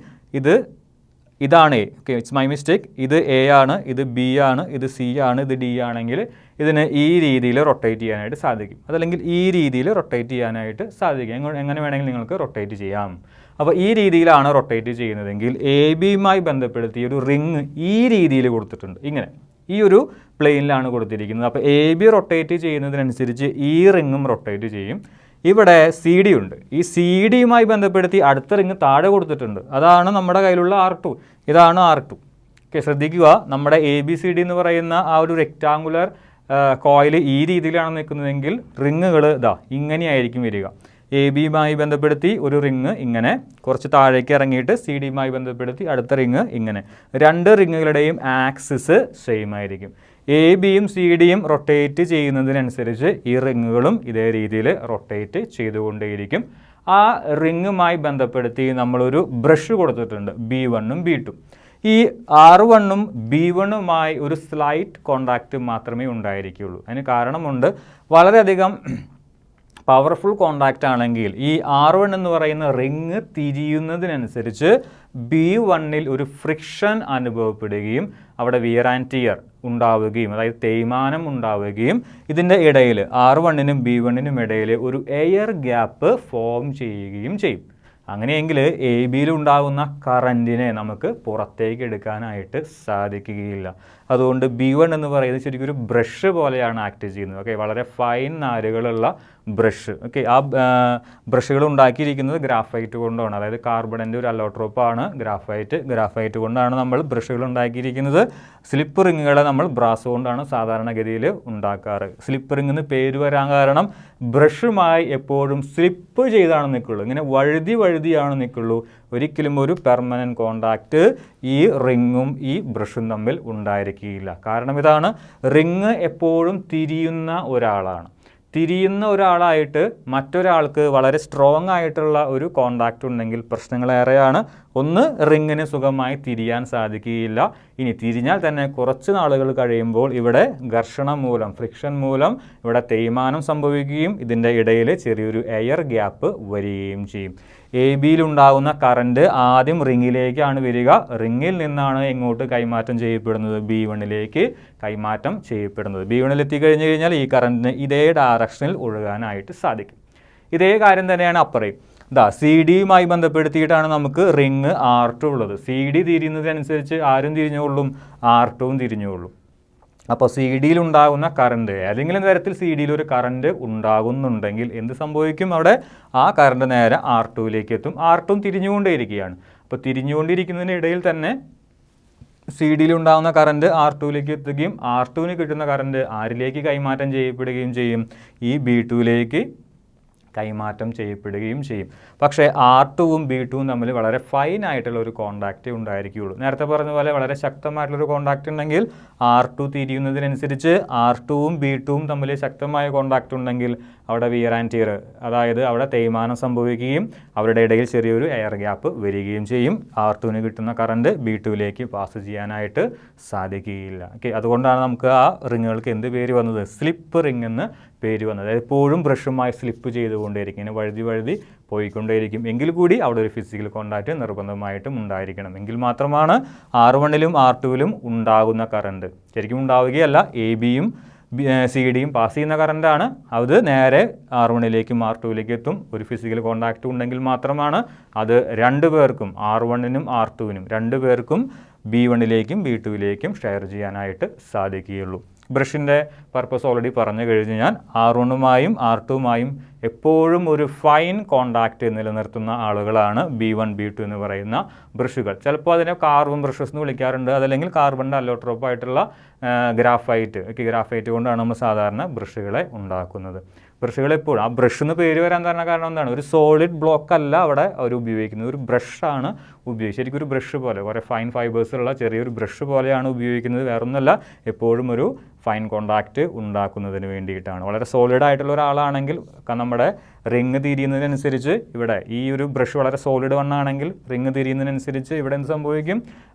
ഇതാണ് A. Okay, it's my mistake. ഇത് A ആണ്, ഇത് B ആണ്, ഇത് C ആണ്, ഇത് D ആണെങ്കിൽ ഇതിന് ഈ രീതിയിൽ റൊട്ടേറ്റ് ചെയ്യാനായിട്ട് സാധിക്കും, അതല്ലെങ്കിൽ ഈ രീതിയിൽ റൊട്ടേറ്റ് ചെയ്യാനായിട്ട് സാധിക്കും. എങ്ങനെ വേണമെങ്കിൽ നിങ്ങൾക്ക് റൊട്ടേറ്റ് ചെയ്യാം. അപ്പോൾ ഈ രീതിയിലാണ് റൊട്ടേറ്റ് ചെയ്യുന്നതെങ്കിൽ ABയുമായി ബന്ധപ്പെടുത്തി ഒരു റിങ് ഈ രീതിയിൽ കൊടുത്തിട്ടുണ്ട്. ഇങ്ങനെ ഈ ഒരു പ്ലെയിനിലാണ് കൊടുത്തിരിക്കുന്നത്. അപ്പോൾ AB റൊട്ടേറ്റ് ചെയ്യുന്നതിനനുസരിച്ച് ഈ റിങ്ങും റൊട്ടേറ്റ് ചെയ്യും. ഇവിടെ CD ഉണ്ട്. ഈ CD-യുമായി ബന്ധപ്പെടുത്തി അടുത്ത റിങ് താഴെ കൊടുത്തിട്ടുണ്ട്. അതാണ് നമ്മുടെ കയ്യിലുള്ള R2. ഇതാണ് R2. ഓക്കെ, ശ്രദ്ധിക്കുക, നമ്മുടെ ABCD എന്ന് പറയുന്ന ആ ഒരു റെക്റ്റാങ്കുലർ കോയിൽ ഈ രീതിയിലാണ് നിൽക്കുന്നതെങ്കിൽ റിങ്ങുകൾ ഇങ്ങനെയായിരിക്കും വരിക. ABയുമായി ബന്ധപ്പെടുത്തി ഒരു റിങ് ഇങ്ങനെ കുറച്ച് താഴേക്ക് ഇറങ്ങിയിട്ട് CD-യുമായി ബന്ധപ്പെടുത്തി അടുത്ത റിങ് ഇങ്ങനെ. രണ്ട് റിങ്ങുകളുടെയും ആക്സിസ് സെയിം ആയിരിക്കും. ABയും CD-യും റൊട്ടേറ്റ് ചെയ്യുന്നതിനനുസരിച്ച് ഈ റിങ്ങുകളും ഇതേ രീതിയിൽ റൊട്ടേറ്റ് ചെയ്തുകൊണ്ടേയിരിക്കും. ആ റിങ്ങുമായി ബന്ധപ്പെടുത്തി നമ്മളൊരു ബ്രഷ് കൊടുത്തിട്ടുണ്ട്, B1ഉം B2. ഈ R1ഉം B1ഉമായി ഒരു സ്ലൈറ്റ് കോണ്ടാക്റ്റ് മാത്രമേ ഉണ്ടായിരിക്കുകയുള്ളൂ. അതിന് കാരണമുണ്ട്. വളരെയധികം പവർഫുൾ കോണ്ടാക്റ്റ് ആണെങ്കിൽ ഈ R1 എന്ന് പറയുന്ന റിങ് തിരിയുന്നതിനനുസരിച്ച് B1ൽ ഒരു ഫ്രിക്ഷൻ അനുഭവപ്പെടുകയും അവിടെ വിയർ ആൻഡ് ടിയർ ഉണ്ടാവുകയും, അതായത് തേയ്മാനം ഉണ്ടാവുകയും, ഇതിൻ്റെ ഇടയിൽ R1നും B1നും ഇടയിൽ ഒരു എയർ ഗ്യാപ്പ് ഫോം ചെയ്യുകയും ചെയ്യും. അങ്ങനെയെങ്കിൽ AB-യിൽ ഉണ്ടാകുന്ന കറൻറ്റിനെ നമുക്ക് പുറത്തേക്ക് എടുക്കാനായിട്ട് സാധിക്കുകയില്ല. അതുകൊണ്ട് B1 എന്ന് പറയുന്നത് ശരിക്കും ഒരു ബ്രഷ് പോലെയാണ് ആക്ട് ചെയ്യുന്നത്. ഓക്കെ, വളരെ ഫൈൻ നാരുകളുള്ള ബ്രഷ്. ഓക്കെ, ആ ബ്രഷുകൾ ഉണ്ടാക്കിയിരിക്കുന്നത് ഗ്രാഫൈറ്റ് കൊണ്ടാണ്. അതായത് കാർബണിൻ്റെ ഒരു അലോട്രോപ്പാണ് ഗ്രാഫൈറ്റ് കൊണ്ടാണ് നമ്മൾ ബ്രഷുകൾ ഉണ്ടാക്കിയിരിക്കുന്നത്. സ്ലിപ്പ് റിങ്ങുകളെ നമ്മൾ ബ്രാസ് കൊണ്ടാണ് സാധാരണഗതിയിൽ ഉണ്ടാക്കാറ്. സ്ലിപ്പ് റിങ് എന്ന് പേര് വരാൻ കാരണം ബ്രഷുമായി എപ്പോഴും സ്ലിപ്പ് ചെയ്താണ് നിൽക്കുള്ളൂ, ഇങ്ങനെ വഴുതിയാണ് നിൽക്കുള്ളൂ. ഒരിക്കലും ഒരു പെർമനൻറ്റ് കോണ്ടാക്റ്റ് ഈ റിങ്ങും ഈ ബ്രഷും തമ്മിൽ ഉണ്ടായിരിക്കില്ല. കാരണം ഇതാണ്, റിങ് എപ്പോഴും തിരിയുന്ന ഒരാളായിട്ട് മറ്റൊരാൾക്ക് വളരെ സ്ട്രോങ് ആയിട്ടുള്ള ഒരു കോണ്ടാക്റ്റ് ഉണ്ടെങ്കിൽ പ്രശ്നങ്ങളേറെയാണ്. ഒന്ന്, റിങ്ങിന് സുഖമായി തിരിയാൻ സാധിക്കുകയില്ല. ഇനി തിരിഞ്ഞാൽ തന്നെ കുറച്ച് നാളുകൾ കഴിയുമ്പോൾ ഇവിടെ ഘർഷണം മൂലം, ഫ്രിക്ഷൻ മൂലം ഇവിടെ തേയ്മാനം സംഭവിക്കുകയും ഇതിൻ്റെ ഇടയിൽ ചെറിയൊരു എയർ ഗ്യാപ്പ് വരികയും ചെയ്യും. AB-യിൽ ഉണ്ടാകുന്ന കറണ്ട് ആദ്യം റിങ്ങിലേക്കാണ് വരിക. റിങ്ങിൽ നിന്നാണ് എങ്ങോട്ട് കൈമാറ്റം ചെയ്യപ്പെടുന്നത്? B1ലേക്ക് കൈമാറ്റം ചെയ്യപ്പെടുന്നത്. B1ൽ എത്തിക്കഴിഞ്ഞ് കഴിഞ്ഞാൽ ഈ കറണ്ടിന് ഇതേ ഡയറക്ഷനിൽ ഒഴുകാനായിട്ട് സാധിക്കും. ഇതേ കാര്യം തന്നെയാണ് അപ്പുറയും. CD-യുമായി ബന്ധപ്പെടുത്തിയിട്ടാണ് നമുക്ക് റിങ് R2 ഉള്ളത്. CD തിരിയുന്നതിനനുസരിച്ച് ആരും തിരിഞ്ഞുകൊള്ളും? R2വും തിരിഞ്ഞുകൊള്ളും. അപ്പോൾ CD-യിൽ ഉണ്ടാകുന്ന കറണ്ട്, ഏതെങ്കിലും തരത്തിൽ CD-യിൽ ഒരു കറണ്ട് ഉണ്ടാകുന്നുണ്ടെങ്കിൽ എന്ത് സംഭവിക്കും? അവിടെ ആ കറണ്ട് നേരെ R2ലേക്ക് എത്തും. R2 തിരിഞ്ഞുകൊണ്ടേയിരിക്കുകയാണ്. അപ്പോൾ തിരിഞ്ഞുകൊണ്ടിരിക്കുന്നതിന് ഇടയിൽ തന്നെ CD-യിൽ ഉണ്ടാകുന്ന കറണ്ട് R2ലേക്ക് എത്തുകയും R2ന് കിട്ടുന്ന കറണ്ട് ആരിലേക്ക് കൈമാറ്റം ചെയ്യപ്പെടുകയും ചെയ്യും? ഈ B2ലേക്ക് കൈമാറ്റം ചെയ്യപ്പെടുകയും ചെയ്യും. പക്ഷേ R2-ഉം B2-ഉം തമ്മിൽ വളരെ ഫൈനായിട്ടുള്ള ഒരു കോണ്ടാക്റ്റ് ഉണ്ടായിരിക്കുകയുള്ളൂ. നേരത്തെ പറഞ്ഞ പോലെ വളരെ ശക്തമായിട്ടുള്ളൊരു കോണ്ടാക്റ്റ് ഉണ്ടെങ്കിൽ R2 തിരിയുന്നതിനനുസരിച്ച് R2-ഉം B2-ഉം തമ്മിൽ ശക്തമായ കോണ്ടാക്റ്റ് ഉണ്ടെങ്കിൽ അവിടെ വിയർ ആൻഡ് ടിയർ, അതായത് അവിടെ തേയ്മാനം സംഭവിക്കുകയും അവരുടെ ഇടയിൽ ചെറിയൊരു എയർ ഗ്യാപ്പ് വരികയും ചെയ്യും. R2-ന് കിട്ടുന്ന കറണ്ട് B2-ലേക്ക് പാസ് ചെയ്യാനായിട്ട് സാധിക്കുകയില്ല. ഓക്കെ, അതുകൊണ്ടാണ് നമുക്ക് ആ റിങ്ങുകൾക്ക് എന്ത് പേര് വന്നത്? സ്ലിപ്പ് റിങ് എന്ന് പേര് വന്നത്. അതായത് എപ്പോഴും ബ്രഷുമായി സ്ലിപ്പ് ചെയ്തുകൊണ്ടേയിരിക്കും, ഇങ്ങനെ വഴുതി പോയിക്കൊണ്ടേയിരിക്കും. എങ്കിൽ കൂടി അവിടെ ഒരു ഫിസിക്കൽ കോണ്ടാക്റ്റ് നിർബന്ധമായിട്ടും ഉണ്ടായിരിക്കണം. എങ്കിൽ മാത്രമാണ് R1-ലും R2-ലും ഉണ്ടാകുന്ന കറണ്ട്. ശരിക്കും ഉണ്ടാവുകയല്ല, AB-യും CD-യും പാസ് ചെയ്യുന്ന കറണ്ടാണ്. അത് നേരെ R1-ലേക്കും R2-ലേക്കും എത്തും. ഒരു ഫിസിക്കൽ കോണ്ടാക്റ്റ് ഉണ്ടെങ്കിൽ മാത്രമാണ് അത് രണ്ടു പേർക്കും, R1-നും R2-നും രണ്ടു പേർക്കും B1-ലേക്കും B2-ലേക്കും ഷെയർ ചെയ്യാനായിട്ട് സാധിക്കുകയുള്ളൂ. ബ്രഷിൻ്റെ പർപ്പസ് ഓൾറെഡി പറഞ്ഞു കഴിഞ്ഞ് ഞാൻ R1-ഉമായും R2-ഉമായും എപ്പോഴും ഒരു ഫൈൻ കോണ്ടാക്റ്റ് നിലനിർത്തുന്ന ആളുകളാണ് B1 B2 എന്ന് പറയുന്ന ബ്രഷുകൾ. ചിലപ്പോൾ അതിനെ കാർബൺ ബ്രഷസ് എന്ന് വിളിക്കാറുണ്ട്. അതല്ലെങ്കിൽ കാർബണിൻ്റെ അല്ലോട്രോപ്പായിട്ടുള്ള ഗ്രാഫൈറ്റ് കൊണ്ടാണ് നമ്മൾ സാധാരണ ബ്രഷുകളെ ഉണ്ടാക്കുന്നത്. ബ്രഷുകൾ എപ്പോഴും ആ ബ്രഷ് എന്ന് പേര് വരാൻ തന്നെ കാരണം എന്താണ്? ഒരു സോളിഡ് ബ്ലോക്ക് അല്ല അവിടെ അവർ ഉപയോഗിക്കുന്നത്, ഒരു ബ്രഷാണ് ഉപയോഗിക്കുന്നത്. ശരിക്കും ഒരു ബ്രഷ് പോലെ, കുറേ ഫൈൻ ഫൈബേഴ്സുള്ള ചെറിയൊരു ബ്രഷ് പോലെയാണ് ഉപയോഗിക്കുന്നത്. വേറൊന്നുമല്ല, എപ്പോഴും ഒരു ഫൈൻ കോണ്ടാക്റ്റ് ഉണ്ടാക്കുന്നതിന് വേണ്ടിയിട്ടാണ്. വളരെ സോളിഡ് ആയിട്ടുള്ള ഒരാളാണെങ്കിൽ നമ്മുടെ റിങ് തിരിയുന്നതിനനുസരിച്ച് ഇവിടെ ഈ ഒരു ബ്രഷ് വളരെ സോളിഡ് വണ്ണാണെങ്കിൽ റിങ് തിരിയുന്നതിനനുസരിച്ച് ഇവിടെ എന്ത് സംഭവിക്കും?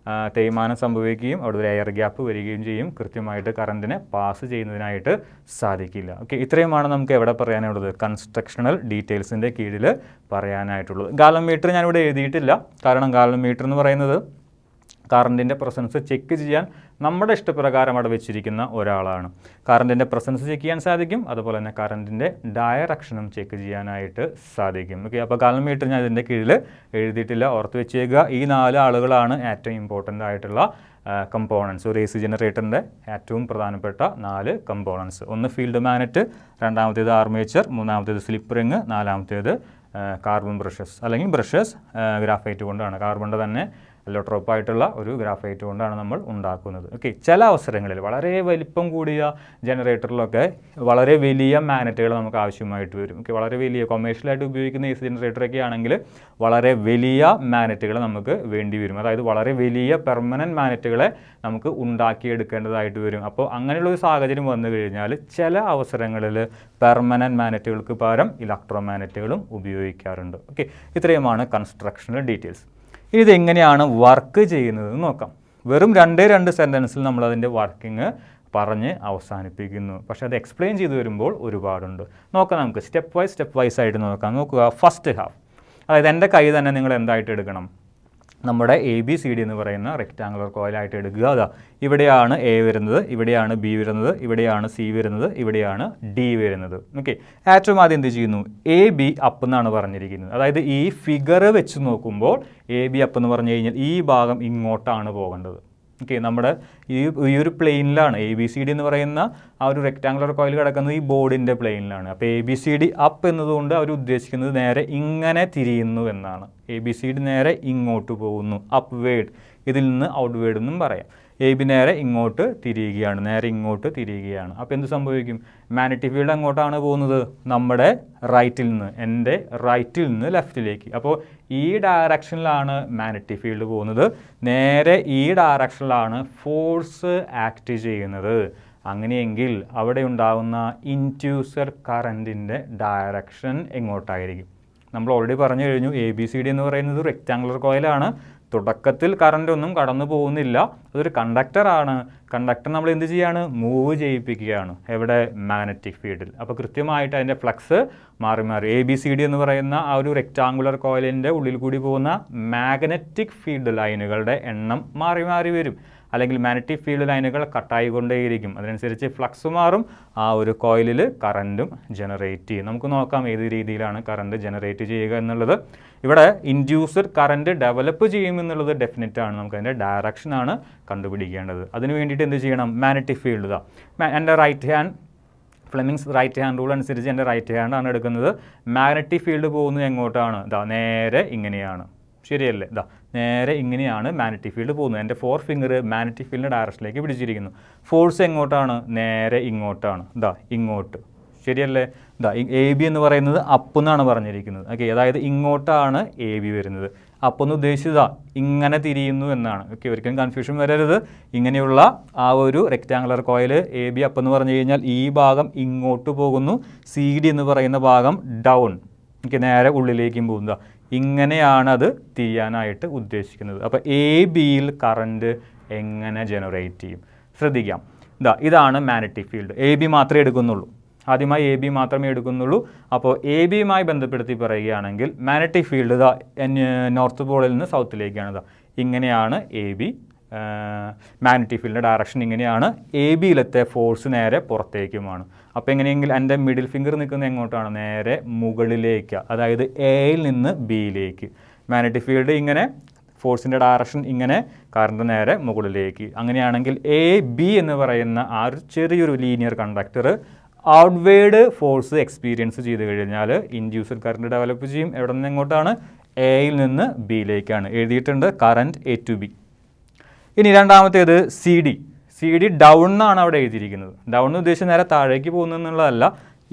തേയ്മാനം സംഭവിക്കുകയും അവിടെ ഒരു എയർ ഗ്യാപ്പ് വരികയും ചെയ്യും. കൃത്യമായിട്ട് കറണ്ടിനെ പാസ് ചെയ്യുന്നതിനായിട്ട് സാധിക്കില്ല. ഓക്കെ, ഇത്രയുമാണ് നമുക്ക് എവിടെ പറയാനുള്ളത്? കൺസ്ട്രക്ഷണൽ ഡീറ്റെയിൽസിൻ്റെ കീഴിൽ പറയാനായിട്ടുള്ളത്. ഗാലൻ മീറ്റർ ഞാനിവിടെ എഴുതിയിട്ടില്ല. കാരണം ഗാലൻ മീറ്റർ എന്ന് പറയുന്നത് കറണ്ടിൻ്റെ പ്രസൻസ് ചെക്ക് ചെയ്യാൻ നമ്മുടെ ഇഷ്ടപ്രകാരം അവിടെ വെച്ചിരിക്കുന്ന ഒരാളാണ്. കറണ്ടിൻ്റെ പ്രസൻസ് ചെക്ക് ചെയ്യാൻ സാധിക്കും, അതുപോലെ തന്നെ കറണ്ടിൻ്റെ ഡയറക്ഷനും ചെക്ക് ചെയ്യാനായിട്ട് സാധിക്കും. ഓക്കെ, അപ്പോൾ ഗാലൻ മീറ്റർ ഞാൻ ഇതിൻ്റെ കീഴിൽ എഴുതിയിട്ടില്ല, ഓർത്ത് വെച്ചേക്കുക. ഈ 4 ആളുകളാണ് ഏറ്റവും ഇമ്പോർട്ടൻ്റ് ആയിട്ടുള്ള കമ്പോണൻസ്. ഒരു AC ജനറേറ്ററിൻ്റെ ഏറ്റവും പ്രധാനപ്പെട്ട 4 കമ്പോണൻസ്. ഒന്ന് ഫീൽഡ് മാഗ്നറ്റ്, രണ്ടാമത്തേത് ആർമേച്ചർ, മൂന്നാമത്തേത് സ്ലിപ്പ് റിങ്, നാലാമത്തേത് കാർബൺ ബ്രഷസ് അല്ലെങ്കിൽ ബ്രഷസ് ഗ്രാഫൈറ്റ് കൊണ്ടാണ്. കാർബണിൻ്റെ തന്നെ അല്ലോട്രോപ്പായിട്ടുള്ള ഒരു ഗ്രാഫൈറ്റ് കൊണ്ടാണ് നമ്മൾ ഉണ്ടാക്കുന്നത്. ഓക്കെ, ചില അവസരങ്ങളിൽ വളരെ വലിപ്പം കൂടിയ ജനറേറ്ററിലൊക്കെ വളരെ വലിയ മാഗ്നറ്റുകൾ നമുക്ക് ആവശ്യമായിട്ട് വരും. ഓക്കെ, വളരെ വലിയ കൊമേഴ്ഷ്യലായിട്ട് ഉപയോഗിക്കുന്ന AC ജനറേറ്ററൊക്കെ ആണെങ്കിൽ വളരെ വലിയ മാഗ്നറ്റുകൾ നമുക്ക് വേണ്ടി വരും. അതായത് വളരെ വലിയ പെർമനൻറ്റ് മാഗ്നറ്റുകളെ നമുക്ക് ഉണ്ടാക്കിയെടുക്കേണ്ടതായിട്ട് വരും. അപ്പോൾ അങ്ങനെയുള്ളൊരു സാഹചര്യം വന്നു കഴിഞ്ഞാൽ ചില അവസരങ്ങളിൽ പെർമനൻറ്റ് മാഗ്നറ്റുകൾക്ക് പകരം ഇലക്ട്രോ മാഗ്നറ്റുകളും ഉപയോഗിക്കാറുണ്ട്. ഓക്കെ, ഇത്രയുമാണ് കൺസ്ട്രക്ഷണൽ ഡീറ്റെയിൽസ്. ഇനി ഇതെങ്ങനെയാണ് വർക്ക് ചെയ്യുന്നതെന്ന് നോക്കാം. വെറും 2 സെൻറ്റൻസിൽ നമ്മളതിൻ്റെ വർക്കിംഗ് പറഞ്ഞ് അവസാനിപ്പിക്കുന്നു. പക്ഷേ അത് എക്സ്പ്ലെയിൻ ചെയ്ത് വരുമ്പോൾ ഒരുപാടുണ്ട്. നോക്കാം, നമുക്ക് സ്റ്റെപ്പ് വൈസ് ആയിട്ട് നോക്കാം. നോക്കുക, ഫസ്റ്റ് ഹാഫ്. അതായത് എൻ്റെ കൈ തന്നെ നിങ്ങൾ എന്തായിട്ട് എടുക്കണം? നമ്മുടെ ABCD എന്ന് പറയുന്ന റെക്റ്റാങ്കുലർ കോയിലായിട്ട് എടുക്കുക. അതാ ഇവിടെയാണ് A വരുന്നത്, ഇവിടെയാണ് B വരുന്നത്, ഇവിടെയാണ് C വരുന്നത്, ഇവിടെയാണ് D വരുന്നത്. ഓക്കെ, ഏറ്റവും ആദ്യം എന്ത് ചെയ്യുന്നു? AB അപ്പ് എന്നാണ് പറഞ്ഞിരിക്കുന്നത്. അതായത് ഈ ഫിഗർ വെച്ച് നോക്കുമ്പോൾ AB അപ്പ് എന്ന് പറഞ്ഞു കഴിഞ്ഞാൽ ഈ ഭാഗം ഇങ്ങോട്ടാണ് പോകേണ്ടത്. ഓക്കെ, നമ്മുടെ ഈ ഒരു പ്ലെയിനിലാണ് ABCD എന്ന് പറയുന്ന ആ ഒരു റെക്റ്റാങ്കുലർ കോയിൽ കിടക്കുന്നത് ഈ ബോർഡിൻ്റെ പ്ലെയിനിലാണ്. അപ്പോൾ ABCD അപ്പ് എന്നതുകൊണ്ട് അവർ ഉദ്ദേശിക്കുന്നത് നേരെ ഇങ്ങനെ തിരിയുന്നു എന്നാണ്. ABCD നേരെ ഇങ്ങോട്ട് പോകുന്നു, അപ്വേഡ്. ഇതിൽ നിന്ന് ഔട്ട്വേഡ് എന്നും പറയാം. AB നേരെ ഇങ്ങോട്ട് തിരിയുകയാണ്, നേരെ ഇങ്ങോട്ട് തിരിയുകയാണ്. അപ്പോൾ എന്ത് സംഭവിക്കും? മാഗ്നറ്റിക് ഫീൽഡ് അങ്ങോട്ടാണ് പോകുന്നത്, നമ്മുടെ റൈറ്റിൽ നിന്ന്, എൻ്റെ റൈറ്റിൽ നിന്ന് ലെഫ്റ്റിലേക്ക്. അപ്പോൾ ഈ ഡയറക്ഷനിലാണ് മാഗ്നറ്റിക് ഫീൽഡ് പോകുന്നത്, നേരെ ഈ ഡയറക്ഷനിലാണ് ഫോഴ്സ് ആക്ട് ചെയ്യുന്നത്. അങ്ങനെയെങ്കിൽ അവിടെ ഉണ്ടാകുന്ന ഇൻഡ്യൂസർ കറൻറ്റിൻ്റെ ഡയറക്ഷൻ എങ്ങോട്ടായിരിക്കും? നമ്മൾ ഓൾറെഡി പറഞ്ഞു കഴിഞ്ഞു, ABCD എന്ന് പറയുന്നത് റെക്റ്റാങ്കുലർ കോയിലാണ്. തുടക്കത്തിൽ കറണ്ടൊന്നും കടന്നു പോകുന്നില്ല, അതൊരു കണ്ടക്ടറാണ്. കണ്ടക്ടർ നമ്മൾ എന്ത് ചെയ്യാണ്? മൂവ് ചെയ്യിപ്പിക്കുകയാണ്. എവിടെ? മാഗ്നറ്റിക് ഫീൽഡിൽ. അപ്പോൾ കൃത്യമായിട്ട് അതിൻ്റെ ഫ്ലക്സ് മാറി ABCD എന്ന് പറയുന്ന ആ ഒരു റെക്റ്റാങ്കുലർ കോയിലിൻ്റെ ഉള്ളിൽ കൂടി പോകുന്ന മാഗ്നറ്റിക് ഫീൽഡ് ലൈനുകളുടെ എണ്ണം മാറി വരും. അല്ലെങ്കിൽ മാഗ്നറ്റിക് ഫീൽഡ് ലൈനുകൾ കട്ടായിക്കൊണ്ടേയിരിക്കും. അതിനനുസരിച്ച് ഫ്ലക്സ് മാറും, ആ ഒരു കോയിലിൽ കറൻറ്റും ജനറേറ്റ് ചെയ്യും. നമുക്ക് നോക്കാം ഏത് രീതിയിലാണ് കറണ്ട് ജനറേറ്റ് ചെയ്യുക എന്നുള്ളത്. ഇവിടെ ഇൻഡ്യൂസർ കറണ്ട് ഡെവലപ്പ് ചെയ്യുമെന്നുള്ളത് ഡെഫിനറ്റാണ്. നമുക്കതിൻ്റെ ഡയറക്ഷനാണ് കണ്ടുപിടിക്കേണ്ടത്. അതിന് വേണ്ടിയിട്ട് എന്ത് ചെയ്യണം? മാഗ്നറ്റിക് ഫീൽഡ് ഇതാ എൻ്റെ right hand, Fleming's right hand rule അനുസരിച്ച് എൻ്റെ റൈറ്റ് ഹാൻഡാണ് എടുക്കുന്നത്. മാഗ്നറ്റിക് ഫീൽഡ് പോകുന്നത് എങ്ങോട്ടാണ്? ഇതാ നേരെ ഇങ്ങനെയാണ്, ശരിയല്ലേ? ഇതാ നേരെ ഇങ്ങനെയാണ് മാഗ്നറ്റിക് ഫീൽഡ് പോകുന്നത്. എൻ്റെ 4 ഫിംഗർ മാഗ്നറ്റിക് ഫീൽഡിൻ്റെ ഡയറക്ഷനിലേക്ക് പിടിച്ചിരിക്കുന്നു. ഫോഴ്സ് എങ്ങോട്ടാണ്? നേരെ ഇങ്ങോട്ടാണ്, ഇതാ ഇങ്ങോട്ട്, ശരിയല്ലേ? ഇതാ എ ബി എന്ന് പറയുന്നത് അപ്പ് എന്നാണ് പറഞ്ഞിരിക്കുന്നത്. ഓക്കെ, അതായത് ഇങ്ങോട്ടാണ് എ ബി വരുന്നത്. അപ്പോൾ എന്ന് ഉദ്ദേശിച്ചതാ ഇങ്ങനെ തിരിയുന്നു എന്നാണ്. ഓക്കെ, ഒരിക്കലും കൺഫ്യൂഷൻ വരരുത്. ഇങ്ങനെയുള്ള ആ ഒരു rectangular coil A B up എന്ന് പറഞ്ഞു കഴിഞ്ഞാൽ ഈ ഭാഗം ഇങ്ങോട്ട് പോകുന്നു, സി ഡി എന്ന് പറയുന്ന ഭാഗം ഡൗൺ, ഓക്കെ, നേരെ ഉള്ളിലേക്കും പോകുന്നത്. ഇങ്ങനെയാണ് അത് തിരിയാനായിട്ട് ഉദ്ദേശിക്കുന്നത്. അപ്പോൾ എ ബിയിൽ കറണ്ട് എങ്ങനെ ജനറേറ്റ് ചെയ്യും? ശ്രദ്ധിക്കാം. ഇതാണ് മാഗ്നറ്റിക് ഫീൽഡ്. എ ബി മാത്രമേ എടുക്കുന്നുള്ളൂ. ആദ്യമായി എ ബി മാത്രമേ എടുക്കുന്നുള്ളൂ. അപ്പോൾ എ ബിയുമായി ബന്ധപ്പെടുത്തി പറയുകയാണെങ്കിൽ മാഗ്നറ്റിക് ഫീൽഡ് നോർത്ത് പോളിൽ നിന്ന് സൗത്തിലേക്കാണ്. ഇങ്ങനെയാണ് എ ബി. മാഗ്നറ്റിക് ഫീൽഡിൻ്റെ ഡയറക്ഷൻ ഇങ്ങനെയാണ്. എ ബിയിലത്തെ ഫോഴ്സ് നേരെ പുറത്തേക്കുമാണ്. അപ്പോൾ എങ്ങനെയെങ്കിൽ എൻ്റെ മിഡിൽ ഫിംഗർ നിൽക്കുന്നത് എങ്ങോട്ടാണ്? നേരെ മുകളിലേക്ക്, അതായത് എയിൽ നിന്ന് ബിയിലേക്ക്. മാഗ്നറ്റിക് ഫീൽഡ് ഇങ്ങനെ, ഫോഴ്സിൻ്റെ ഡയറക്ഷൻ ഇങ്ങനെ, കറണ്ട് നേരെ മുകളിലേക്ക്. അങ്ങനെയാണെങ്കിൽ എ ബി എന്ന് പറയുന്ന ആ ഒരു ചെറിയൊരു linear conductor outward force experience ചെയ്ത് കഴിഞ്ഞാൽ ഇൻഡ്യൂസ്ഡ് കറണ്ട് ഡെവലപ്പ് ചെയ്യും. എവിടെ നിന്ന് എങ്ങോട്ടാണ്? എയിൽ നിന്ന് ബിയിലേക്കാണ്. എഴുതിയിട്ടുണ്ട് കറണ്ട് എ ടു ബി. ഇനി രണ്ടാമത്തേത് C D. C D down എന്നാണ് അവിടെ എഴുതിയിരിക്കുന്നത്. ഡൗൺ എന്ന് ഉദ്ദേശിച്ച് നേരെ താഴേക്ക് പോകുന്നു എന്നുള്ളതല്ല.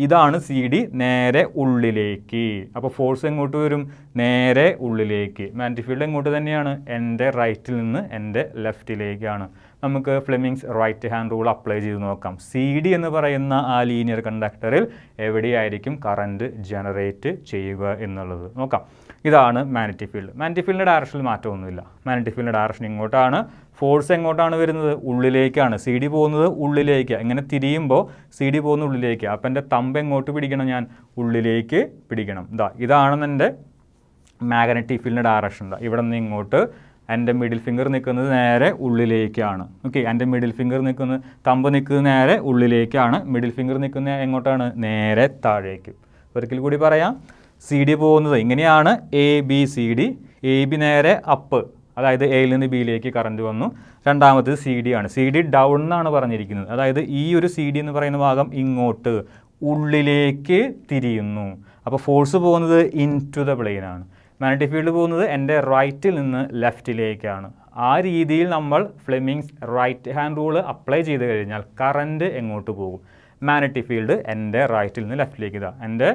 ഇതാണ് സി ഡി, നേരെ ഉള്ളിലേക്ക്. അപ്പോൾ ഫോഴ്സ് എങ്ങോട്ട് വരും? നേരെ ഉള്ളിലേക്ക്. മാഗ്നറ്റിക് ഫീൽഡ് എങ്ങോട്ട് തന്നെയാണ്? എൻ്റെ റൈറ്റിൽ നിന്ന് എൻ്റെ ലെഫ്റ്റിലേക്കാണ്. നമുക്ക് Fleming's right hand rule apply ചെയ്ത് നോക്കാം. സി ഡി എന്ന് പറയുന്ന ആ ലീനിയർ കണ്ടക്ടറിൽ എവിടെയായിരിക്കും കറണ്ട് ജനറേറ്റ് ചെയ്യുക എന്നുള്ളത് നോക്കാം. ഇതാണ് മാഗ്നറ്റിക് ഫീൽഡ്. മാഗ്നറ്റിക് ഫീൽഡിൻ്റെ ഡയറക്ഷനിൽ മാറ്റമൊന്നുമില്ല. മാഗ്നറ്റിക് ഫീൽഡിൻ്റെ ഡയറക്ഷൻ ഇങ്ങോട്ടാണ്. ഫോഴ്സ് എങ്ങോട്ടാണ് വരുന്നത്? ഉള്ളിലേക്കാണ്. സി ഡി പോകുന്നത് ഉള്ളിലേക്ക്. ഇങ്ങനെ തിരിയുമ്പോൾ സി ഡി പോകുന്ന ഉള്ളിലേക്ക്. അപ്പം എൻ്റെ തമ്പ് എങ്ങോട്ട് പിടിക്കണം? ഞാൻ ഉള്ളിലേക്ക് പിടിക്കണം. ഇതാണ് എൻ്റെ മാഗ്നറ്റിക് ഫീൽഡിൻ്റെ ഡയറക്ഷൻ. ഇവിടെ നിന്ന് ഇങ്ങോട്ട് എൻ്റെ മിഡിൽ ഫിംഗർ നിൽക്കുന്നത് നേരെ ഉള്ളിലേക്കാണ്. ഓക്കെ, എൻ്റെ മിഡിൽ ഫിംഗർ നിൽക്കുന്നത്, തമ്പ് നിൽക്കുന്നത് നേരെ ഉള്ളിലേക്കാണ്. മിഡിൽ ഫിംഗർ നിൽക്കുന്നത് എങ്ങോട്ടാണ്? നേരെ താഴേക്ക്. ഒരിക്കൽ കൂടി പറയാം. സി ഡി പോകുന്നത് ഇങ്ങനെയാണ്, A B C D. A B നേരെ അപ്പ്, അതായത് എയിൽ നിന്ന് ബിയിലേക്ക് കറണ്ട് വന്നു. രണ്ടാമത് സി ഡി ആണ്. സി ഡി ഡൗൺ എന്നാണ് പറഞ്ഞിരിക്കുന്നത്. അതായത് ഈ ഒരു സി ഡി എന്ന് പറയുന്ന ഭാഗം ഇങ്ങോട്ട് ഉള്ളിലേക്ക് തിരിയുന്നു. അപ്പോൾ ഫോഴ്സ് പോകുന്നത് ഇൻ ടു ദ പ്ലെയിനാണ്. മാഗ്നറ്റിക് ഫീൽഡ് പോകുന്നത് എൻ്റെ റൈറ്റിൽ നിന്ന് ലെഫ്റ്റിലേക്കാണ്. ആ രീതിയിൽ നമ്മൾ Fleming's right hand rule apply ചെയ്ത് കഴിഞ്ഞാൽ കറണ്ട് എങ്ങോട്ട് പോകും? മാഗ്നറ്റിക് ഫീൽഡ് എൻ്റെ റൈറ്റിൽ നിന്ന് ലെഫ്റ്റിലേക്ക്. എൻ്റെ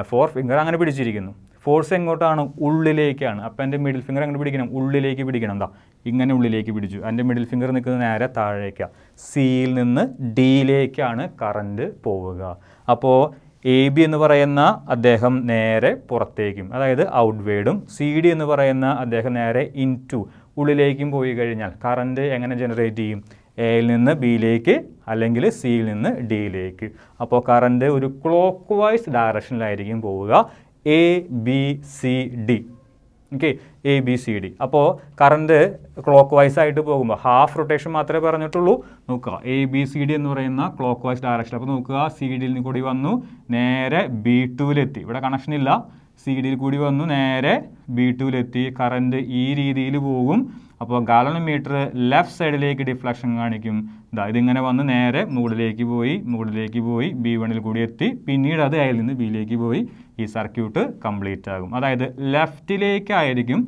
ഫോർ ഫിംഗർ അങ്ങനെ പിടിച്ചിരിക്കുന്നു. ഫോഴ്സ് എങ്ങോട്ടാണ്? ഉള്ളിലേക്കാണ്. അപ്പോൾ എൻ്റെ മിഡിൽ ഫിംഗർ അങ്ങനെ പിടിക്കണം, ഉള്ളിലേക്ക് പിടിക്കണം. ഇങ്ങനെ ഉള്ളിലേക്ക് പിടിച്ചു. എൻ്റെ മിഡിൽ ഫിംഗർ നിൽക്കുന്നത് നേരെ താഴേക്കാണ്. സിയിൽ നിന്ന് ഡിയിലേക്കാണ് കറണ്ട് പോവുക. അപ്പോൾ എ ബി എന്ന് പറയുന്ന അദ്ദേഹം നേരെ പുറത്തേക്കും, അതായത് ഔട്ട്വേർഡും, സി ഡി എന്ന് പറയുന്ന അദ്ദേഹം നേരെ ഇൻടു ഉള്ളിലേക്കും പോയി കഴിഞ്ഞാൽ കറണ്ട് എങ്ങനെ ജനറേറ്റ് ചെയ്യും? എയിൽ നിന്ന് ബിയിലേക്ക് അല്ലെങ്കിൽ സിയിൽ നിന്ന് ഡിയിലേക്ക്. അപ്പോൾ കറണ്ട് ഒരു ക്ലോക്ക് വൈസ് ഡയറക്ഷനിലായിരിക്കും പോവുക. A B C D. Okay, A B C D. അപ്പോൾ കറണ്ട് ക്ലോക്ക് വൈസ് ആയിട്ട് പോകുമ്പോൾ ഹാഫ് റൊട്ടേഷൻ മാത്രമേ പറഞ്ഞിട്ടുള്ളൂ. നോക്കുക, എ ബി സി ഡി എന്ന് പറയുന്ന ക്ലോക്ക് വൈസ് ഡയറക്ഷൻ. അപ്പോൾ നോക്കുക, സി ഡിയിൽ നിന്ന് കൂടി വന്നു നേരെ ബി ടുവിലെത്തി. ഇവിടെ കണക്ഷൻ ഇല്ല. സി ഡിയിൽ കൂടി വന്നു നേരെ ബി ടുവിലെത്തി. കറണ്ട് ഈ രീതിയിൽ പോകും. അപ്പോൾ ഗാലനോമീറ്റർ ലെഫ്റ്റ് സൈഡിലേക്ക് ഡിഫ്ലക്ഷൻ കാണിക്കും. ഇതിങ്ങനെ വന്ന് നേരെ മുകളിലേക്ക് പോയി ബി വണ്ണിൽ കൂടി എത്തി. പിന്നീട് അത് അതിൽ നിന്ന് ബിയിലേക്ക് പോയി. ഈ സർക്യൂട്ട് കംപ്ലീറ്റ് ആകും. അതായത് ലെഫ്റ്റിലേക്കായിരിക്കും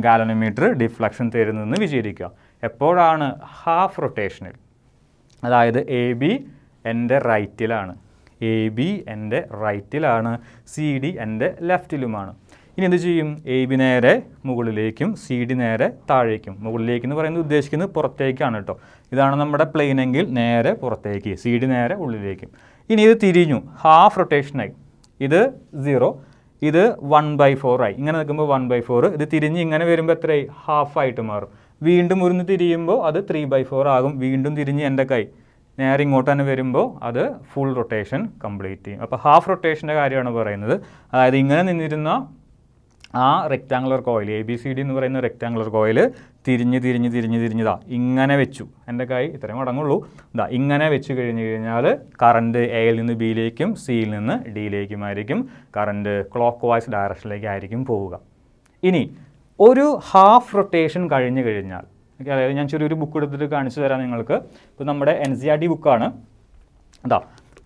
ഗാലനോമീറ്റർ ഡിഫ്ലക്ഷൻ തരുന്നതെന്ന് വിചാരിക്കുക. എപ്പോഴാണ്? ഹാഫ് റൊട്ടേഷനിൽ. അതായത് എ ബി എൻ്റെ റൈറ്റിലാണ്, എ ബി എൻ്റെ റൈറ്റിലാണ്, സി ഡി എൻ്റെ ലെഫ്റ്റിലുമാണ്. ഇനി എന്ത് ചെയ്യും? എ ബി നേരെ മുകളിലേക്കും സി ഡി നേരെ താഴേക്കും. മുകളിലേക്ക് എന്ന് പറയുന്നത് ഉദ്ദേശിക്കുന്നത് പുറത്തേക്കാണ് കേട്ടോ. ഇതാണ് നമ്മുടെ പ്ലെയിൻ എങ്കിൽ നേരെ പുറത്തേക്ക്, സി ഡി നേരെ ഉള്ളിലേക്കും. ഇനി ഇത് തിരിഞ്ഞു, ഹാഫ് റൊട്ടേഷനായി. ഇത് 0, ഇത് 1/4 ആയി. ഇങ്ങനെ നിൽക്കുമ്പോൾ 1/4. ഇത് തിരിഞ്ഞ് ഇങ്ങനെ വരുമ്പോൾ എത്രയായി? ഹാഫായിട്ട് മാറും. വീണ്ടും ഒന്ന് തിരിയുമ്പോൾ അത് 3/4 ആകും. വീണ്ടും തിരിഞ്ഞ് എൻ്റെ കൈ നേരെ ഇങ്ങോട്ട് തന്നെ വരുമ്പോൾ അത് ഫുൾ റൊട്ടേഷൻ കംപ്ലീറ്റ് ചെയ്യും. അപ്പോൾ ഹാഫ് റൊട്ടേഷൻ്റെ കാര്യമാണ് പറയുന്നത്. അതായത് ഇങ്ങനെ നിന്നിരുന്ന ആ rectangular coil, A B C D എന്ന് പറയുന്ന റെക്റ്റാങ്കുലർ കോയിൽ തിരിഞ്ഞ് ഇങ്ങനെ വെച്ചു. എൻ്റെ കൈ ഇത്രയും മടങ്ങുള്ളൂ. ഇങ്ങനെ വെച്ച് കഴിഞ്ഞാൽ കറണ്ട് എയിൽ നിന്ന് ബിയിലേക്കും സിയിൽ നിന്ന് ഡിയിലേക്കുമായിരിക്കും. കറണ്ട് ക്ലോക്ക് വൈസ് ഡയറക്ഷനിലേക്കായിരിക്കും പോവുക. ഇനി ഒരു ഹാഫ് റൊട്ടേഷൻ കഴിഞ്ഞ് കഴിഞ്ഞാൽ, അതായത് ഞാൻ ചെറിയൊരു ബുക്ക് എടുത്തിട്ട് കാണിച്ചു തരാം നിങ്ങൾക്ക്. ഇപ്പോൾ നമ്മുടെ NCERT ബുക്കാണ്.